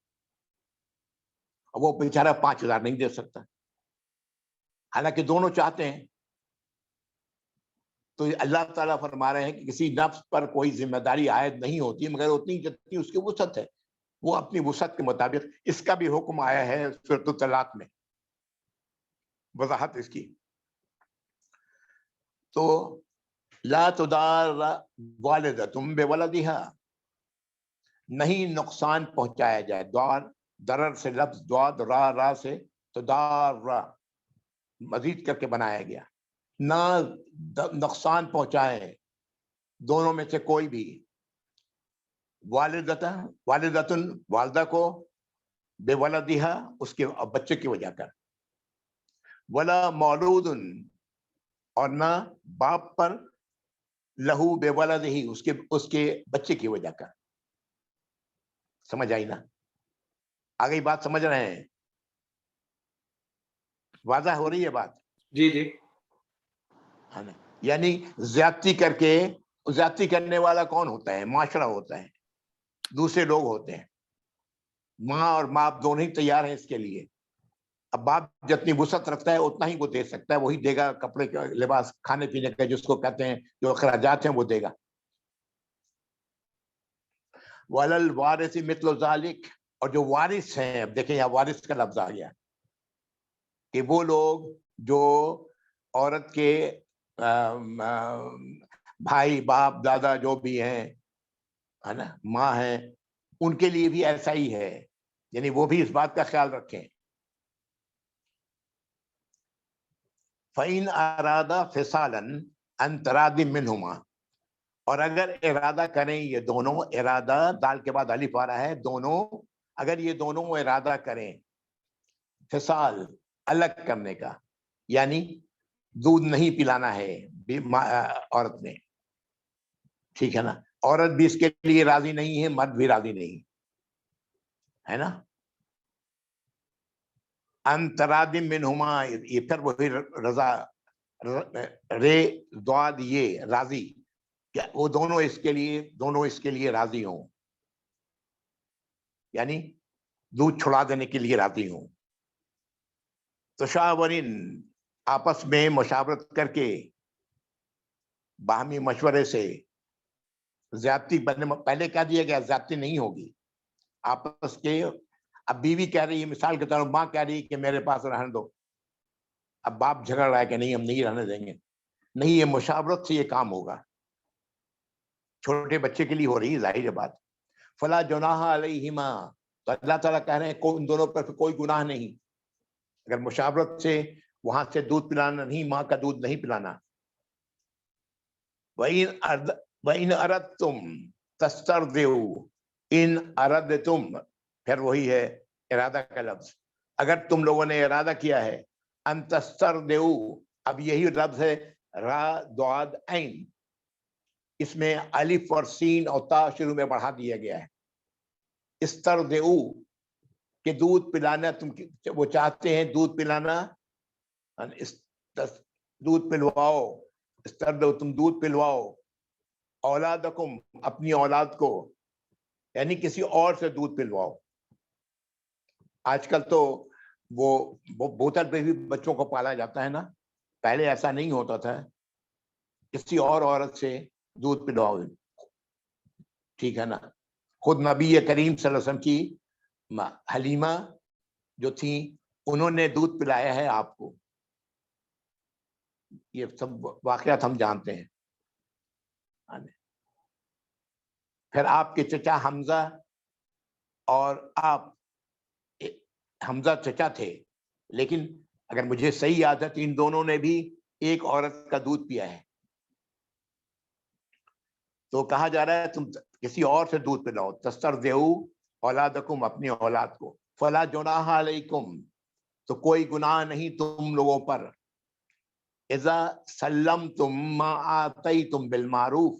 وہ بیچارہ 5,000 نہیں دے سکتا, حالانکہ دونوں چاہتے ہیں. تو اللہ تعالیٰ فرما رہے ہیں کہ کسی نفس پر کوئی ذمہ داری عائد نہیں ہوتی مگر اتنی جتنی اس کی وسعت ہے, وہ اپنی وسعت کے مطابق. اس کا بھی حکم آیا ہے سورۃ الطلاق میں, وضاحت اس کی. تو لا تضار والدۃ بولدہا, نہیں نقصان پہنچایا جائے, ضرر سے لفظ ضاد را سے تضار مزید کر کے بنایا گیا, نہ نقصان پہنچائے دونوں میں سے کوئی بھی. والدتن والدہ کو, بے ولدہا اس کے بچے کی وجہ کر, ولا مولود اور نہ باپ پر, لہو بے ولدہی اس کے بچے کی وجہ کر. سمجھ آئی نا؟ آگئی بات سمجھ رہے ہیں؟ واضح ہو رہی ہے بات؟ جی جی. یعنی زیادتی کر کے, زیادتی کرنے والا کون ہوتا ہے؟ معاشرہ ہوتا ہے, دوسرے لوگ ہوتے ہیں. ماں اور باپ دونوں ہی تیار ہیں اس کے لیے. اب باپ جتنی وسعت رکھتا ہے اتنا ہی وہ دے سکتا ہے, وہی دے گا, کپڑے کا, لباس, کھانے پینے کا جس کو کہتے ہیں, جو اخراجات ہیں وہ دے گا. وَعَلَى الْوَارِثِ مِثْلُ ذَلِكَ, اور جو وارث ہیں, اب دیکھیں یہاں وارث کا لفظ آ گیا, کہ وہ لوگ جو عورت کے بھائی, باپ, دادا جو بھی ہیں, ہے نا, ماں ہیں, ان کے لیے بھی ایسا ہی ہے, یعنی وہ بھی اس بات کا خیال رکھیں. فَإِنْ أَرَادَ فِصَالًا عَنْ تَرَاضٍ مِّنْهُمَا, اور اگر ارادہ کریں یہ دونوں, ارادہ دال کے بعد الف آ رہا ہے, دونوں, اگر یہ دونوں ارادہ کریں فصال, الگ کرنے کا, یعنی دودھ نہیں پلانا ہے عورت نے, ٹھیک ہے نا, عورت بھی اس کے لیے راضی نہیں ہے, مرد بھی راضی نہیں ہے نا. ان تراد منہما, یہ پھر وہی رضا, رے دواد یہ راضی, کہ وہ دونوں اس کے لیے راضی ہوں, یعنی دودھ چھڑا دینے کے لیے راضی ہوں. تشاورن, آپس میں مشاورت کر کے, باہمی مشورے سے, زیادتی پہلے کہہ دیا گیا زیادتی نہیں ہوگی آپس کے. اب بیوی کہہ رہی ہے, مثال کے طور پر ماں کہہ رہی ہے کہ میرے پاس رہنے دو, اب باپ جھگڑ رہا ہے کہ نہیں ہم نہیں رہنے دیں گے, نہیں, یہ مشاورت سے یہ کام ہوگا, چھوٹے بچے کے لیے ہو رہی ہے ظاہر بات. فلا جناح علیہما, تو اللہ تعالیٰ کہہ رہے ہیں ان دونوں پر کوئی گناہ نہیں, اگر مشاورت سے وہاں سے دودھ پلانا نہیں, ماں کا دودھ نہیں پلانا. وَإِنْ أَرَدْتُمْ تَسْتَرْضِعُوا, إِنْ أَرَدْتُمْ پھر وہی ہے ارادہ کا لفظ, اگر تم لوگوں نے ارادہ کیا ہے, ان تسترضعوا, اب یہی لفظ ہے را ضاد عین, اس میں الف اور سین اور تا شروع میں بڑھا دیا گیا ہے. استرضعوا کہ دودھ پلانا, تم وہ چاہتے ہیں دودھ پلانا, دودھ پلواؤ, استرضعوا تم دودھ پلواؤ, اولادکم اپنی اولاد کو, یعنی کسی اور سے دودھ پلواؤ. آج کل تو وہ بوتل پہ بھی بچوں کو پالا جاتا ہے نا, پہلے ایسا نہیں ہوتا تھا, کسی اور عورت سے دودھ پلواؤ, ٹھیک ہے نا. خود نبی کریم صلی اللہ علیہ وسلم کی حلیمہ جو تھی, انہوں نے دودھ پلایا ہے آپ کو, یہ سب واقعات ہم جانتے ہیں. پھر آپ کے چچا حمزہ, اور آپ, حمزہ چچا تھے, لیکن اگر مجھے صحیح یاد ہے تو ان دونوں نے بھی ایک عورت کا دودھ پیا ہے, تو کہا جا رہا ہے تم کسی اور سے دودھ پلاؤ. تسترضعوا اولادکم اپنی اولاد کو. فلا جناح علیکم, تو کوئی گناہ نہیں تم لوگوں پر. اذا سلمتم ما آتیتم بالمعروف,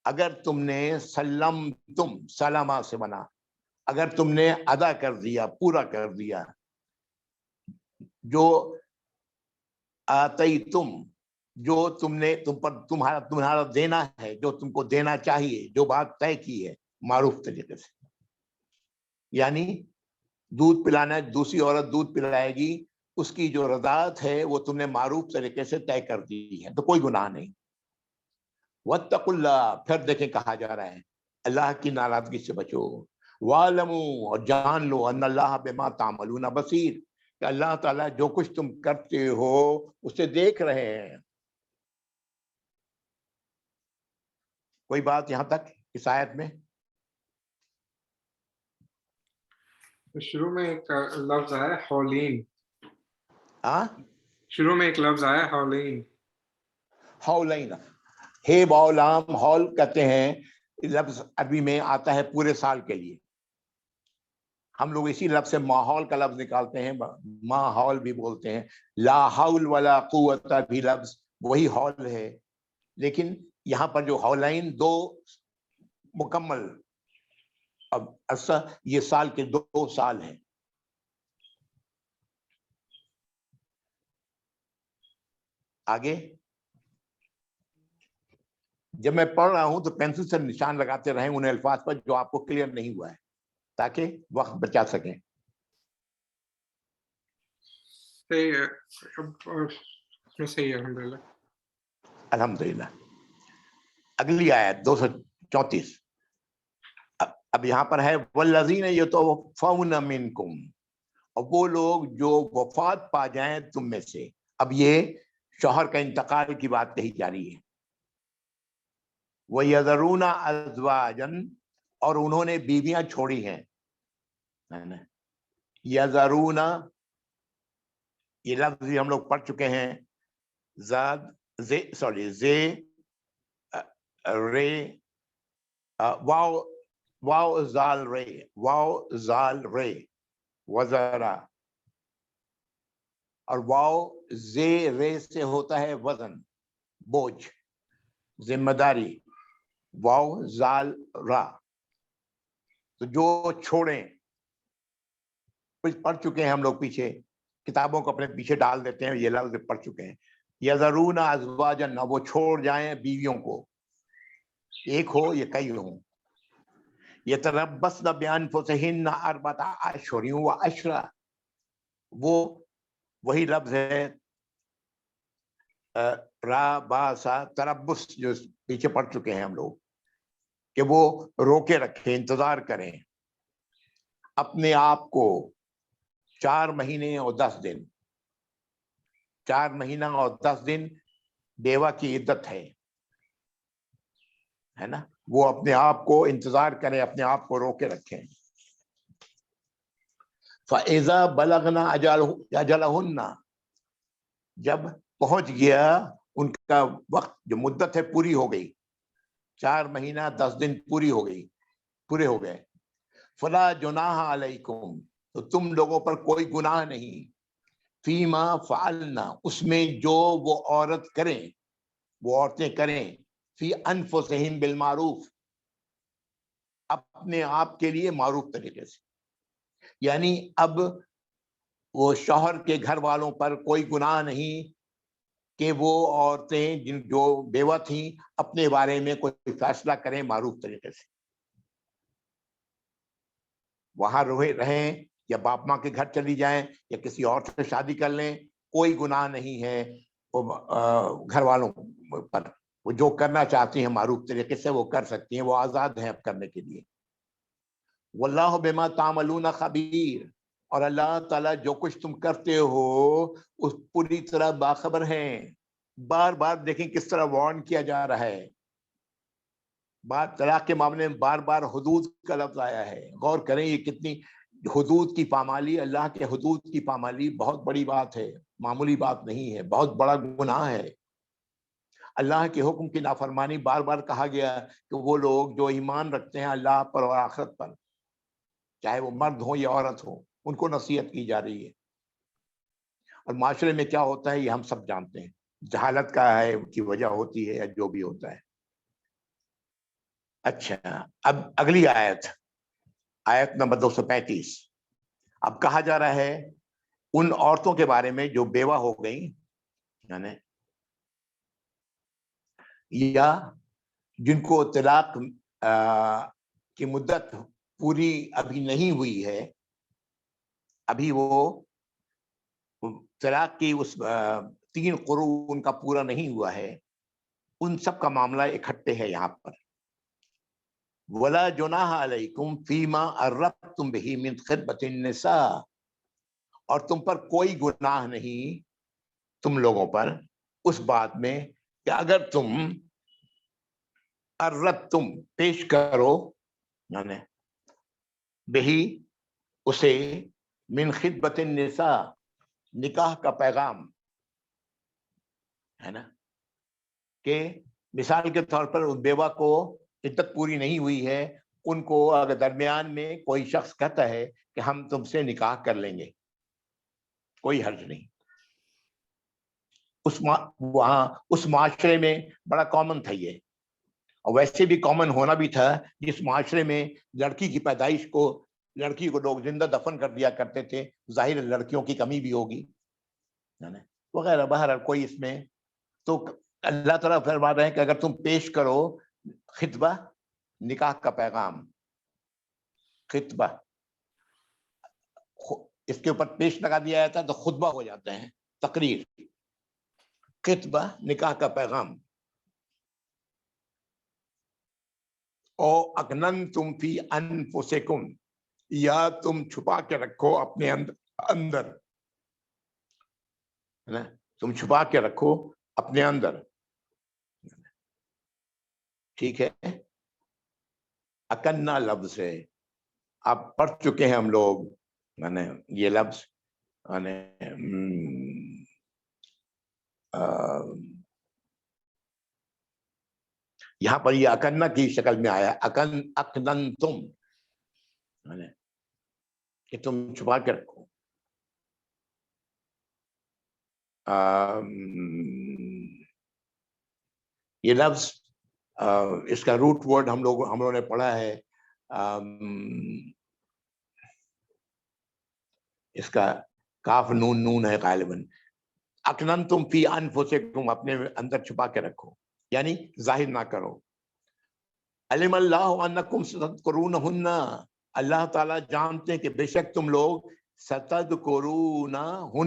اگر تم نے سلمتم, سلامہ سے بنا, اگر تم نے ادا کر دیا, پورا کر دیا, جو آتیتم جو تم نے تمہارا دینا ہے, جو تم کو دینا چاہیے, جو بات طے کی ہے معروف طریقے سے, یعنی دودھ پلانا, دوسری عورت دودھ پلائے گی, اس کی جو رضاعت ہے وہ تم نے معروف طریقے سے طے کر دی ہے, تو کوئی گناہ نہیں. واتقوا اللہ, پھر دیکھیں کہا جا رہا ہے اللہ کی ناراضگی سے بچو. وَاعْلَمُوا, اور جان لو, ان اللہ بما تعملون بصیر, کہ اللہ تعالیٰ جو کچھ تم کرتے ہو اسے دیکھ رہے ہیں. کوئی بات یہاں تک اس آیت میں؟ شروع میں ایک لفظ آیا حولین, شروع میں ایک لفظ آیا حولین. حولین, ہے باولام, ہول کہتے ہیں, لفظ عربی میں آتا ہے پورے سال کے لیے. ہم لوگ اسی لفظ سے ماحول کا لفظ نکالتے ہیں, ماحول بھی بولتے ہیں. لا حول ولا قوت بھی لفظ وہی حول ہے, لیکن یہاں پر جو حولین دو مکمل, اب عرصہ یہ سال کے 2 سال ہیں. آگے جب میں پڑھ رہا ہوں تو پینسل سے نشان لگاتے رہیں ان الفاظ پر جو آپ کو کلیئر نہیں ہوا ہے. تاکہ وقت بچا سکیں. صحیح ہے. صحیح ہے الحمدللہ. الحمدللہ. اگلی آیت 234. اب یہاں پر ہے والذین یتوفون منکم، اور وہ لوگ جو وفات پا جائیں تم میں سے. اب یہ شوہر کا انتقال کی بات کہی جا رہی ہے. وَيَذَرُونَ أَزْوَاجًا، اور انہوں نے بیویاں چھوڑی ہیں. یذرون، یہ لفظ بھی ہم لوگ پڑھ چکے ہیں. رے واو زال رے وزرا، اور واو زے رے سے ہوتا ہے وزن، بوجھ، ذمہ داری. واو زال را، تو جو چھوڑیں. کچھ پڑھ چکے ہیں ہم لوگ پیچھے، کتابوں کو اپنے پیچھے ڈال دیتے ہیں، یہ لفظ پڑھ چکے ہیں. یذرون ازواجا، وہ چھوڑ جائیں بیویوں کو، ایک ہو یا کئی ہوں. یتربصن بانفسہن اربعۃ اشہر وعشرا، وہ وہی لفظ ہے را با سا تربص، جو پیچھے پڑھ چکے ہیں ہم لوگ، کہ وہ روکے رکھیں، انتظار کریں اپنے آپ کو 4 مہینے اور 10 دن. 4 مہینہ اور 10 دن بیوہ کی عدت ہے نا. وہ اپنے آپ کو انتظار کریں، اپنے آپ کو روکے رکھیں. فَإِذَا بَلَغْنَا أَجَلَهُنَّ، جب پہنچ گیا ان کا وقت، جو مدت ہے پوری ہو گئی، 4 مہینہ 10 دن پورے ہو گئے. فَلَا جُنَاحَ عَلَيْكُمْ، تو تم لوگوں پر کوئی گناہ نہیں. فیما فعلنا، اس میں جو وہ عورتیں کریں، فی انفسہم بالمعروف، اپنے آپ کے لیے معروف طریقے سے. یعنی اب وہ شوہر کے گھر والوں پر کوئی گناہ نہیں کہ وہ عورتیں جو بیوہ تھیں اپنے بارے میں کوئی فیصلہ کریں معروف طریقے سے. وہاں رہیں یا باپ ماں کے گھر چلی جائیں یا کسی اور سے شادی کر لیں، کوئی گناہ نہیں ہے گھر والوں پر. وہ جو کرنا چاہتی ہیں معروف طریقے سے وہ کر سکتی ہیں، وہ آزاد ہیں اب کرنے کے لیے. واللہ بما تعملون خبیر، اور اللہ تعالیٰ جو کچھ تم کرتے ہو اس پوری طرح باخبر ہیں. بار بار دیکھیں کس طرح وارن کیا جا رہا ہے. بات طلاق کے معاملے میں بار بار حدود کا لفظ آیا ہے. غور کریں یہ کتنی حدود کی پامالی، اللہ کے حدود کی پامالی بہت بڑی بات ہے، معمولی بات نہیں ہے، بہت بڑا گناہ ہے. اللہ کے حکم کی نافرمانی بار بار کہا گیا کہ وہ لوگ جو ایمان رکھتے ہیں اللہ پر اور آخرت پر، چاہے وہ مرد ہو یا عورت ہو، ان کو نصیحت کی جا رہی ہے. اور معاشرے میں کیا ہوتا ہے یہ ہم سب جانتے ہیں، جہالت کا ہے کی وجہ ہوتی ہے یا جو بھی ہوتا ہے. اچھا، اب اگلی آیت نمبر 235. اب کہا جا رہا ہے ان عورتوں کے بارے میں جو بیوہ ہو گئیں، یعنی یا جن کو طلاق کی مدت پوری ابھی نہیں ہوئی ہے، ابھی وہ طلاق کی اس 3 قروء ان کا پورا نہیں ہوا ہے، ان سب کا معاملہ اکٹھے ہے یہاں پر. وَلَا جُنَاحَ عَلَيْكُمْ فِيمَا عَرَّضْتُمْ بِهِ مِنْ خِطْبَةِ النِّسَاءِ، اور تم پر کوئی گناہ نہیں تم لوگوں پر اس بات میں کہ اگر تم عرضتم پیش کرو، یعنی بہی اسے، من خطبۃ النساء نکاح کا پیغام ہے نا، کہ مثال کے طور پر بیوہ کو عدت پوری نہیں ہوئی ہے، ان کو اگر درمیان میں کوئی شخص کہتا ہے کہ ہم تم سے نکاح کر لیں گے، کوئی حرج نہیں. وہاں اس معاشرے میں بڑا کامن تھا یہ، اور ویسے بھی کامن ہونا بھی تھا جس معاشرے میں لڑکی کی پیدائش کو، لڑکی کو لوگ زندہ دفن کر دیا کرتے تھے، ظاہر لڑکیوں کی کمی بھی ہوگی وغیرہ. بہرحال کوئی اس میں تو اللہ تعالیٰ فرما رہے ہیں کہ اگر تم پیش کرو خطبہ، نکاح کا پیغام، خطبہ اس کے اوپر پیش لگا دیا جاتا ہے تو خطبہ ہو جاتے ہیں، تقریر. خطبہ نکاح کا پیغام. او اکننتم فی انفسکم، یا تم چھپا کے رکھو اپنے اندر، تم چھپا کے رکھو اپنے اندر. ٹھیک ہے، اکننا لفظ ہے، آپ پڑھ چکے ہیں ہم لوگ، یہ لفظ یہاں پر یہ اکننا کی شکل میں آیا، اکننتم، کہ تم چھپا کے رکھو. یہ لفظ اس کا روٹ ورڈ ہم لوگوں نے پڑھا ہے، اس کا کاف نون نون ہے غالباً. اکننتم فی انفسکم، اپنے اندر چھپا کے رکھو، یعنی ظاہر نہ کرو. علم اللہ انکم ستذکرونہن، اللہ تعالیٰ جانتے ہیں کہ بے شک تم لوگ ستذکرونہن،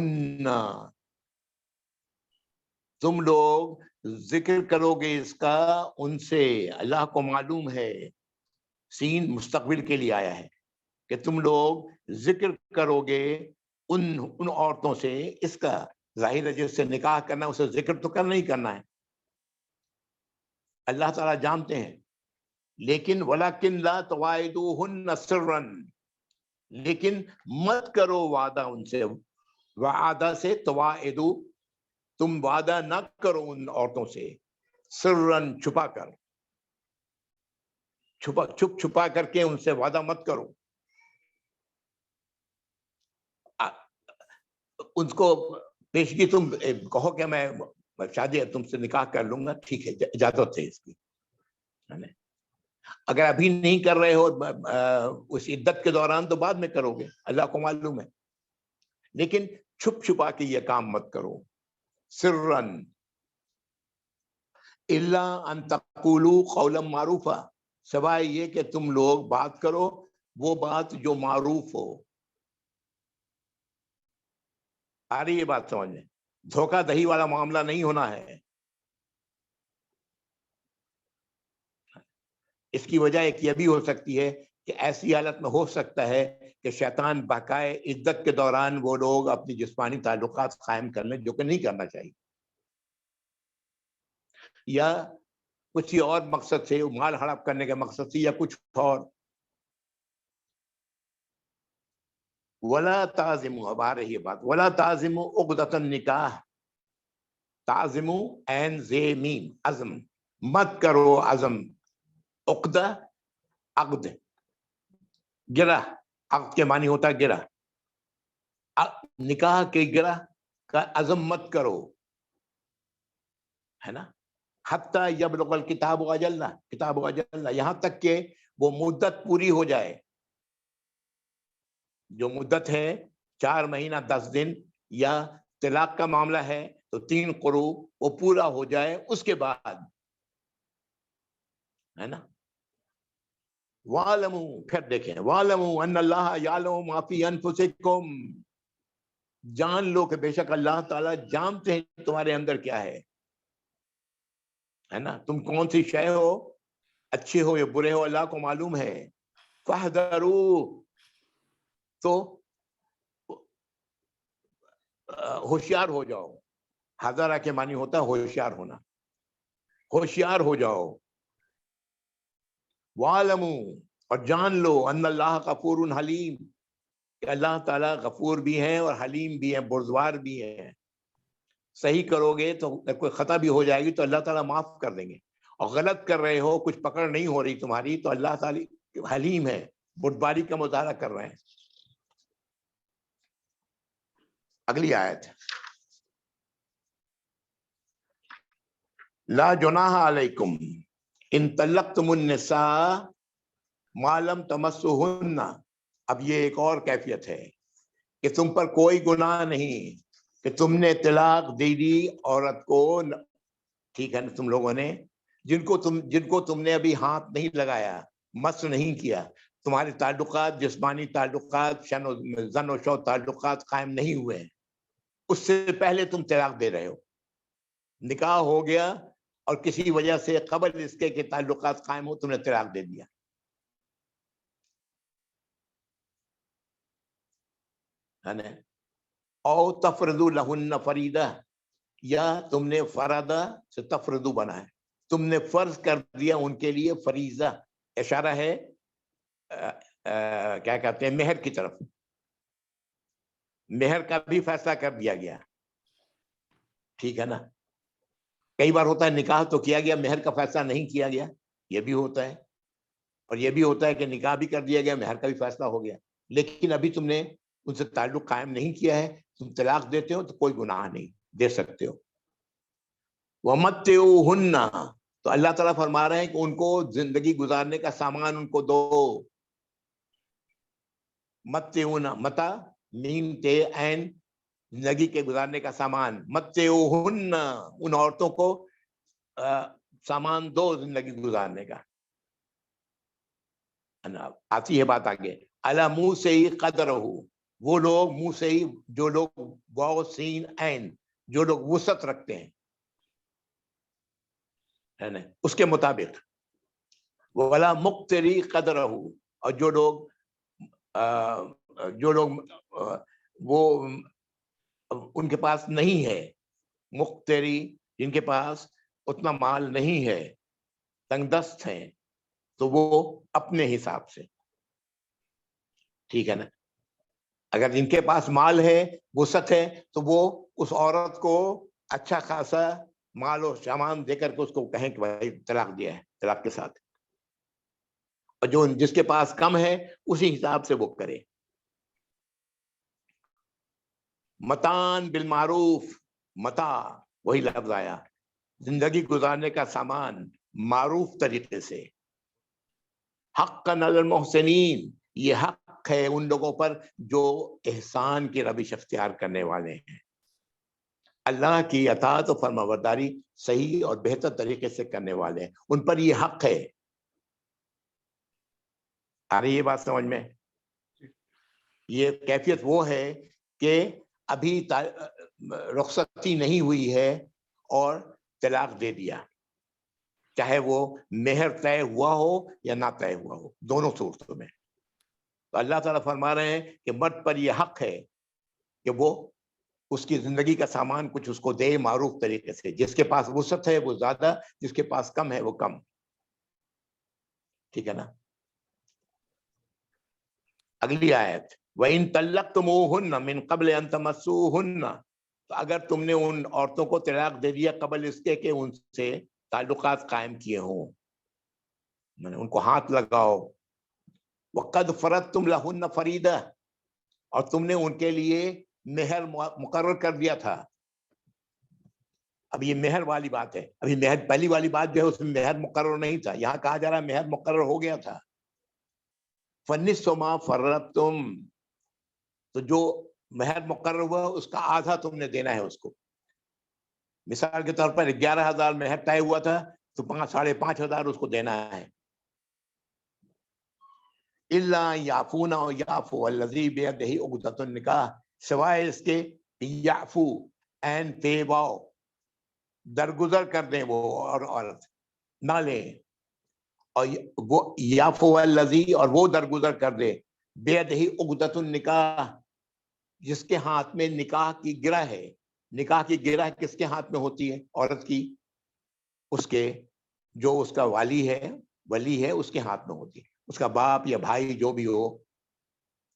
تم لوگ ذکر کرو گے اس کا ان سے. اللہ کو معلوم ہے، سین مستقبل کے لیے آیا ہے، کہ تم لوگ ذکر کرو گے ان عورتوں سے اس کا. ظاہر ہے جس سے نکاح کرنا اسے ذکر تو کرنا ہی کرنا ہے، اللہ تعالیٰ جانتے ہیں. لیکن وَلَكِنْ لَا تُوَاعِدُوهُنَّ سِرًّا، لیکن مت کرو وعدہ ان سے. وعدہ سے تواعدو، تم وعدہ نہ کرو ان عورتوں سے، سرًّا، چھپا کر، چھپا کر کے ان سے وعدہ مت کرو. ان کو پیشگی تم کہو کہ میں شادی تم سے نکاح کر لوں گا، ٹھیک ہے، اجازت ہے اس کی. اگر ابھی نہیں کر رہے ہو اس عدت کے دوران تو بعد میں کرو گے، اللہ کو معلوم ہے. لیکن چھپ چھپا کے یہ کام مت کرو. سرًّا الا ان تقولوا قولا معروفا، سوائے یہ کہ تم لوگ بات کرو وہ بات جو معروف ہو. آ رہی یہ بات سمجھ میں؟ دھوکہ دہی والا معاملہ نہیں ہونا ہے. اس کی وجہ ایک یہ بھی ہو سکتی ہے کہ ایسی حالت میں ہو سکتا ہے کہ شیطان بہکائے عدت کے دوران وہ لوگ اپنی جسمانی تعلقات قائم کر لیں، جو کہ نہیں کرنا چاہیے، یا کسی اور مقصد سے، مال ہڑپ کرنے کے مقصد سے، یا کچھ اور. ولا تعزموا، اب آ رہی ہے بات، ولا تعزموا عقدۃ النکاح. تعزموا عین زے میم، عزم، مت کرو عزم. عقدہ، عقد، گرہ، عقد کے معنی ہوتا ہے گرہ. نکاح کے گرہ کا عزم مت کرو، ہے نا. حتی یبلغ الکتاب اجلہ، کتاب اجلہ، یہاں تک کہ وہ مدت پوری ہو جائے. جو مدت ہے 4 مہینہ 10 دن، یا طلاق کا معاملہ ہے تو 3 قروء، وہ پورا ہو جائے اس کے بعد، ہے نا. وَاعْلَمُوا، پھر دیکھیں، وَاعْلَمُوا أَنَّ اللَّهَ يَعْلَمُ مَا فِي أَنفُسِكُمْ، جان لو کہ بے شک اللہ تعالیٰ جانتے ہیں تمہارے اندر کیا ہے نا. تم کون سی شے ہو، اچھے ہو یا برے ہو، اللہ کو معلوم ہے. فَاحْذَرُوا، تو ہوشیار ہو جاؤ. حذرہ کے معنی ہوتا ہے ہوشیار ہونا، ہوشیار ہو جاؤ. وَاعْلَمُوا، اور جان لو، ان اللہ غفور حلیم، کہ اللہ تعالیٰ غفور بھی ہیں اور حلیم بھی ہیں، بردبار بھی ہیں. صحیح کرو گے تو کوئی خطا بھی ہو جائے گی تو اللہ تعالیٰ معاف کر دیں گے، اور غلط کر رہے ہو، کچھ پکڑ نہیں ہو رہی تمہاری، تو اللہ تعالیٰ حلیم ہے، بردباری کا مظاہرہ کر رہے ہیں. اگلی آیت، لا جناح علیکم ان طلقتم النساء ما لم تمسہن. اب یہ ایک اور کیفیت ہے کہ تم پر کوئی گناہ نہیں کہ تم نے طلاق دے دی عورت کو، ٹھیک ہے نا، تم لوگوں نے جن کو تم نے ابھی ہاتھ نہیں لگایا، مس نہیں کیا، تمہارے تعلقات، جسمانی تعلقات، زن و شو تعلقات قائم نہیں ہوئے ہیں، اس سے پہلے تم طلاق دے رہے ہو. نکاح ہو گیا اور کسی وجہ سے قبل اس کے کہ تعلقات قائم ہو تم نے طلاق دے دیا. او تفرضوا لہن فریدہ، یا تم نے فرادہ سے تفرضو بنا ہے، تم نے فرض کر دیا ان کے لیے فریضہ. اشارہ ہے کیا کہتے ہیں، مہر کی طرف. مہر کا بھی فیصلہ کر دیا گیا. ٹھیک ہے نا. کئی بار ہوتا ہے نکاح تو کیا گیا، مہر کا فیصلہ نہیں کیا گیا، یہ بھی ہوتا ہے. اور یہ بھی ہوتا ہے کہ نکاح بھی کر دیا گیا، مہر کا بھی فیصلہ ہو گیا، لیکن ابھی تم نے ان سے تعلق قائم نہیں کیا ہے. تم طلاق دیتے ہو تو کوئی گناہ نہیں، دے سکتے ہو. وَمَتِّعُوهُنَّ، تو اللہ تعالیٰ فرما رہے ہیں کہ ان کو زندگی گزارنے کا سامان ان کو دو. متعونا، متا میم تے عین، زندگی کے گزارنے کا سامان. متعوہن، ان عورتوں کو سامان دو زندگی گزارنے کا. آتی ہے بات آگے. علی منہ سے ہی قدر ہو، وہ لوگ منہ سے ہی، جو لوگ واو سین عین، جو لوگ وسعت رکھتے ہیں ہے نا، اس کے مطابق. ولا مقتری قدر ہو، اور جو لوگ وہ ان کے پاس نہیں ہے، مقتری جن کے پاس اتنا مال نہیں ہے، تنگ دست ہیں، تو وہ اپنے حساب سے. ٹھیک ہے نا. اگر جن کے پاس مال ہے، وسعت ہے، تو وہ اس عورت کو اچھا خاصا مال و سامان دے کر کے اس کو کہیں کہ بھائی طلاق دیا ہے، طلاق کے ساتھ. اور جو جس کے پاس کم ہے اسی حساب سے وہ کرے. متان بالمعروف، متا وہی لفظ آیا، زندگی گزارنے کا سامان معروف طریقے سے. حقا علی المحسنین، یہ حق ہے ان لوگوں پر جو احسان کی روش اختیار کرنے والے ہیں، اللہ کی اطاعت و فرمانبرداری صحیح اور بہتر طریقے سے کرنے والے ہیں، ان پر یہ حق ہے. آ رہی یہ بات سمجھ میں؟ یہ کیفیت وہ ہے کہ ابھی رخصتی نہیں ہوئی ہے اور طلاق دے دیا، چاہے وہ مہر طے ہوا ہو یا نہ طے ہوا ہو، دونوں صورتوں میں. تو اللہ تعالیٰ فرما رہے ہیں کہ مرد پر یہ حق ہے کہ وہ اس کی زندگی کا سامان کچھ اس کو دے معروف طریقے سے. جس کے پاس وسعت ہے وہ زیادہ، جس کے پاس کم ہے وہ کم. ٹھیک ہے نا. اگلی آیت، وَإِن طَلَّقْتُمُوهُنَّ مِن قَبْلِ أَن تَمَسُّوهُنَّ، تو اگر تم نے ان عورتوں کو طلاق دے دیا قبل اس کے کہ ان سے تعلقات قائم کیے ہوں، میں نے ان کو ہاتھ لگاؤ. وَقَدْ فَرَضْتُمْ لَهُنَّ فَرِيضَةً، اور تم نے ان کے لیے مہر مقرر کر دیا تھا. اب یہ مہر والی بات ہے. ابھی مہر پہلی والی بات جو ہے اس میں مہر مقرر نہیں تھا، یہاں کہا جا رہا ہے مہر مقرر ہو گیا تھا. فَنِصْفُ مَا فَرَّضْتُمْ، تو جو مہر مقرر ہوا اس کا آدھا تم نے دینا ہے اس کو. مثال کے طور پر 11,000 مہر طے ہوا تھا تو 5,500 اس کو دینا ہے. إِلَّا يَعْفُونَ أَوْ يَعْفُوَ الَّذِي بِيَدِهِ عُقْدَةُ النِّكَاحِ، سوائے اس کے یعفو این تیواؤ، درگزر کر دیں وہ اور عورت نہ لیں. اور وہ یعفو الذی، اور وہ درگزر کر دے بیدہی عقدۃ النکاح، جس کے ہاتھ میں نکاح کی گرہ ہے. نکاح کی گرہ کس کے ہاتھ میں ہوتی ہے؟ عورت کی. اس کے جو اس کا ولی ہے اس کے ہاتھ میں ہوتی ہے. اس کا باپ یا بھائی جو بھی ہو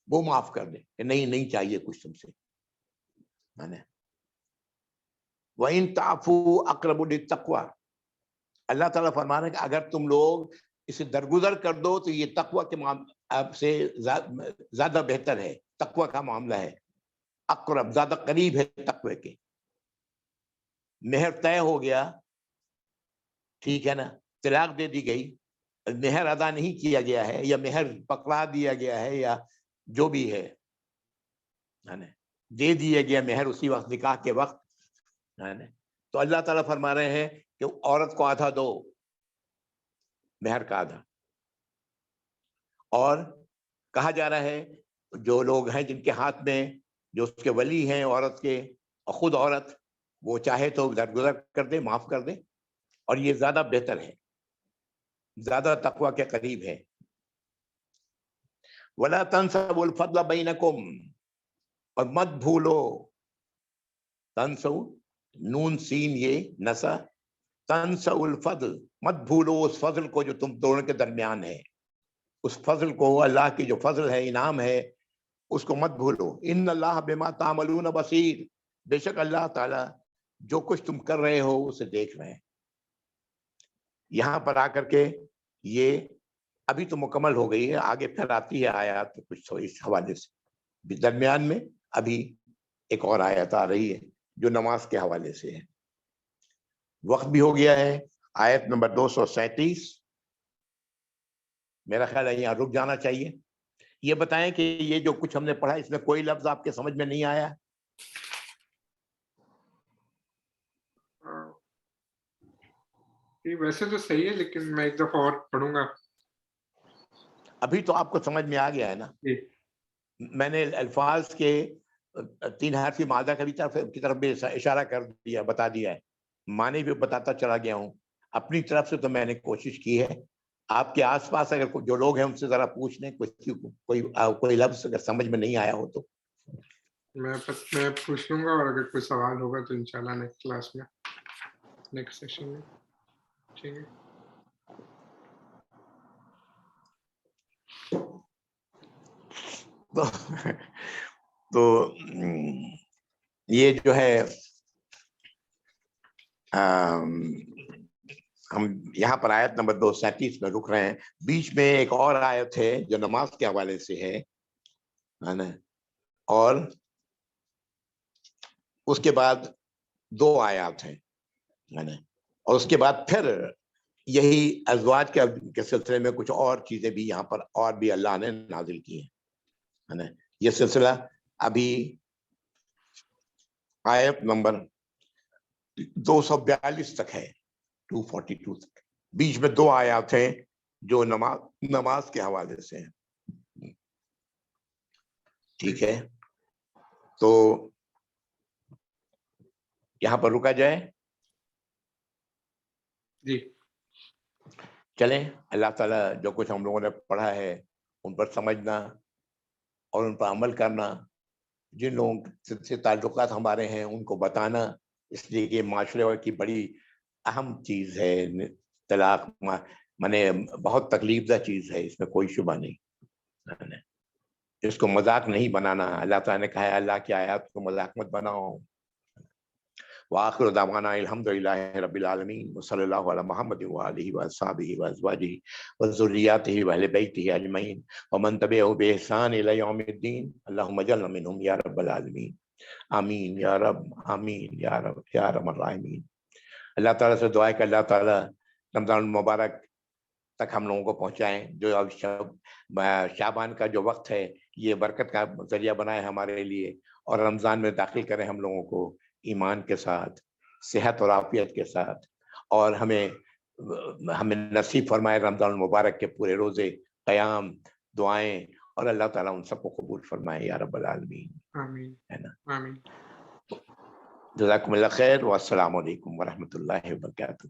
وہ معاف کر دے کہ نہیں چاہیے کچھ تم سے. وَإِن تَعْفُوا أَقْرَبُ لِلتَّقْوَىٰ، اللہ تعالیٰ فرما رہے ہیں کہ اگر تم لوگ اسے درگزر کر دو تو یہ تقوی کے آپ سے زیادہ بہتر ہے، تقوی کا معاملہ ہے. اقرب، زیادہ قریب ہے تقوی کے. مہر طے ہو گیا، ٹھیک ہے نا، طلاق دے دی گئی، مہر ادا نہیں کیا گیا ہے یا مہر پکڑا دیا گیا ہے یا جو بھی ہے دے دیا گیا مہر اسی وقت نکاح کے وقت، تو اللہ تعالیٰ فرما رہے ہیں کہ عورت کو آدھا دو، مہر کا آدھا. اور کہا جا رہا ہے جو لوگ ہیں جن کے ہاتھ میں جو اس کے ولی ہیں عورت کے اور خود عورت وہ چاہے تو درگزر کر دے معاف کر دے اور یہ زیادہ بہتر ہے زیادہ تقوی کے قریب ہے ولا تنسوا الفضل بینکم اور مت بھولو تنسو نون سین یہ نسا تنسوا الفضل مت بھولو اس فضل کو جو تم دونوں کے درمیان ہے اس فضل کو اللہ کی جو فضل ہے انعام ہے اس کو مت بھولو ان اللہ بما تعملون بصیر بے شک اللہ تعالی جو کچھ تم کر رہے ہو اسے دیکھ رہے ہیں یہاں پر آ کر کے یہ ابھی تو مکمل ہو گئی ہے آگے پھر آتی ہے آیات کچھ تو اس حوالے سے درمیان میں ابھی ایک اور آیت آ رہی ہے جو نماز کے حوالے سے ہے وقت بھی ہو گیا ہے آیت نمبر 237 میرا خیال ہے یہاں رک جانا چاہیے یہ بتائیں کہ یہ جو کچھ ہم نے پڑھا اس میں کوئی لفظ آپ کے سمجھ میں نہیں آیا یہ ویسے تو صحیح ہے لیکن میں ایک دفعہ اور پڑھوں گا ابھی تو آپ کو سمجھ میں آ گیا ہے نا جی میں نے الفاظ کے 3 حرفی مادہ کی طرف بھی اشارہ کر دیا بتا دیا ہے معنی بھی بتاتا چلا گیا ہوں اپنی طرف سے تو میں نے کوشش کی ہے آپ کے آس پاس اگر جو لوگ ہیں ان سے ذرا پوچھ لیں کوئی لفظ اگر سمجھ میں نہیں آیا ہو تو میں پوچھ لوں گا اور اگر کوئی سوال ہوگا تو انشاءاللہ نیکسٹ کلاس میں نیکسٹ سیشن میں ٹھیک ہے تو یہ جو ہے ہم یہاں پر آیت نمبر 237 میں رک رہے ہیں بیچ میں ایک اور آیت ہے جو نماز کے حوالے سے ہے نا اور اس کے بعد 2 آیات ہیں اور اس کے بعد پھر یہی ازواج کے سلسلے میں کچھ اور چیزیں بھی یہاں پر اور بھی اللہ نے نازل کی ہیں یہ سلسلہ ابھی آیت نمبر 242 تک ہے 242 تک بیچ میں 2 آیات ہیں جو نماز کے حوالے سے ہیں ٹھیک ہے تو یہاں پر رکا جائے جی چلیں اللہ تعالیٰ جو کچھ ہم لوگوں نے پڑھا ہے ان پر سمجھنا اور ان پر عمل کرنا جن لوگوں سے تعلقات ہمارے ہیں ان کو بتانا اس لیے کہ معاشرے کی بڑی اہم چیز ہے طلاق مانے بہت تکلیف دہ چیز ہے اس میں کوئی شبہ نہیں اس کو مذاق نہیں بنانا اللہ تعالیٰ نے کہا ہے اللہ کی آیات کو مذاق مت بناؤ وآخر دعوانا الحمدللہ رب العالمین وصلی اللہ علی محمد وآلہ وصحبہ وازواجہ وذریاتہ واہل بیتہ اجمعین ومن تبعہ بإحسان الی یوم الدین اللہم اجعلنا منہم یا رب العالمین آمین یا رب آمین یا رب یا ارحم الراحمین اللہ تعالیٰ سے دعا ہے کہ اللہ تعالیٰ رمضان المبارک تک ہم لوگوں کو پہنچائیں جو اب شعبان کا جو وقت ہے یہ برکت کا ذریعہ بنائے ہمارے لیے اور رمضان میں داخل کریں ہم لوگوں کو ایمان کے ساتھ صحت اور عافیت کے ساتھ اور ہمیں نصیب فرمائے رمضان المبارک کے پورے روزے قیام دعائیں اور اللہ تعالیٰ ان سب کو قبول فرمائے یا رب العالمین آمین ہے نا آمین جزاکم اللہ خیر والسلام علیکم ورحمۃ اللہ وبرکاتہ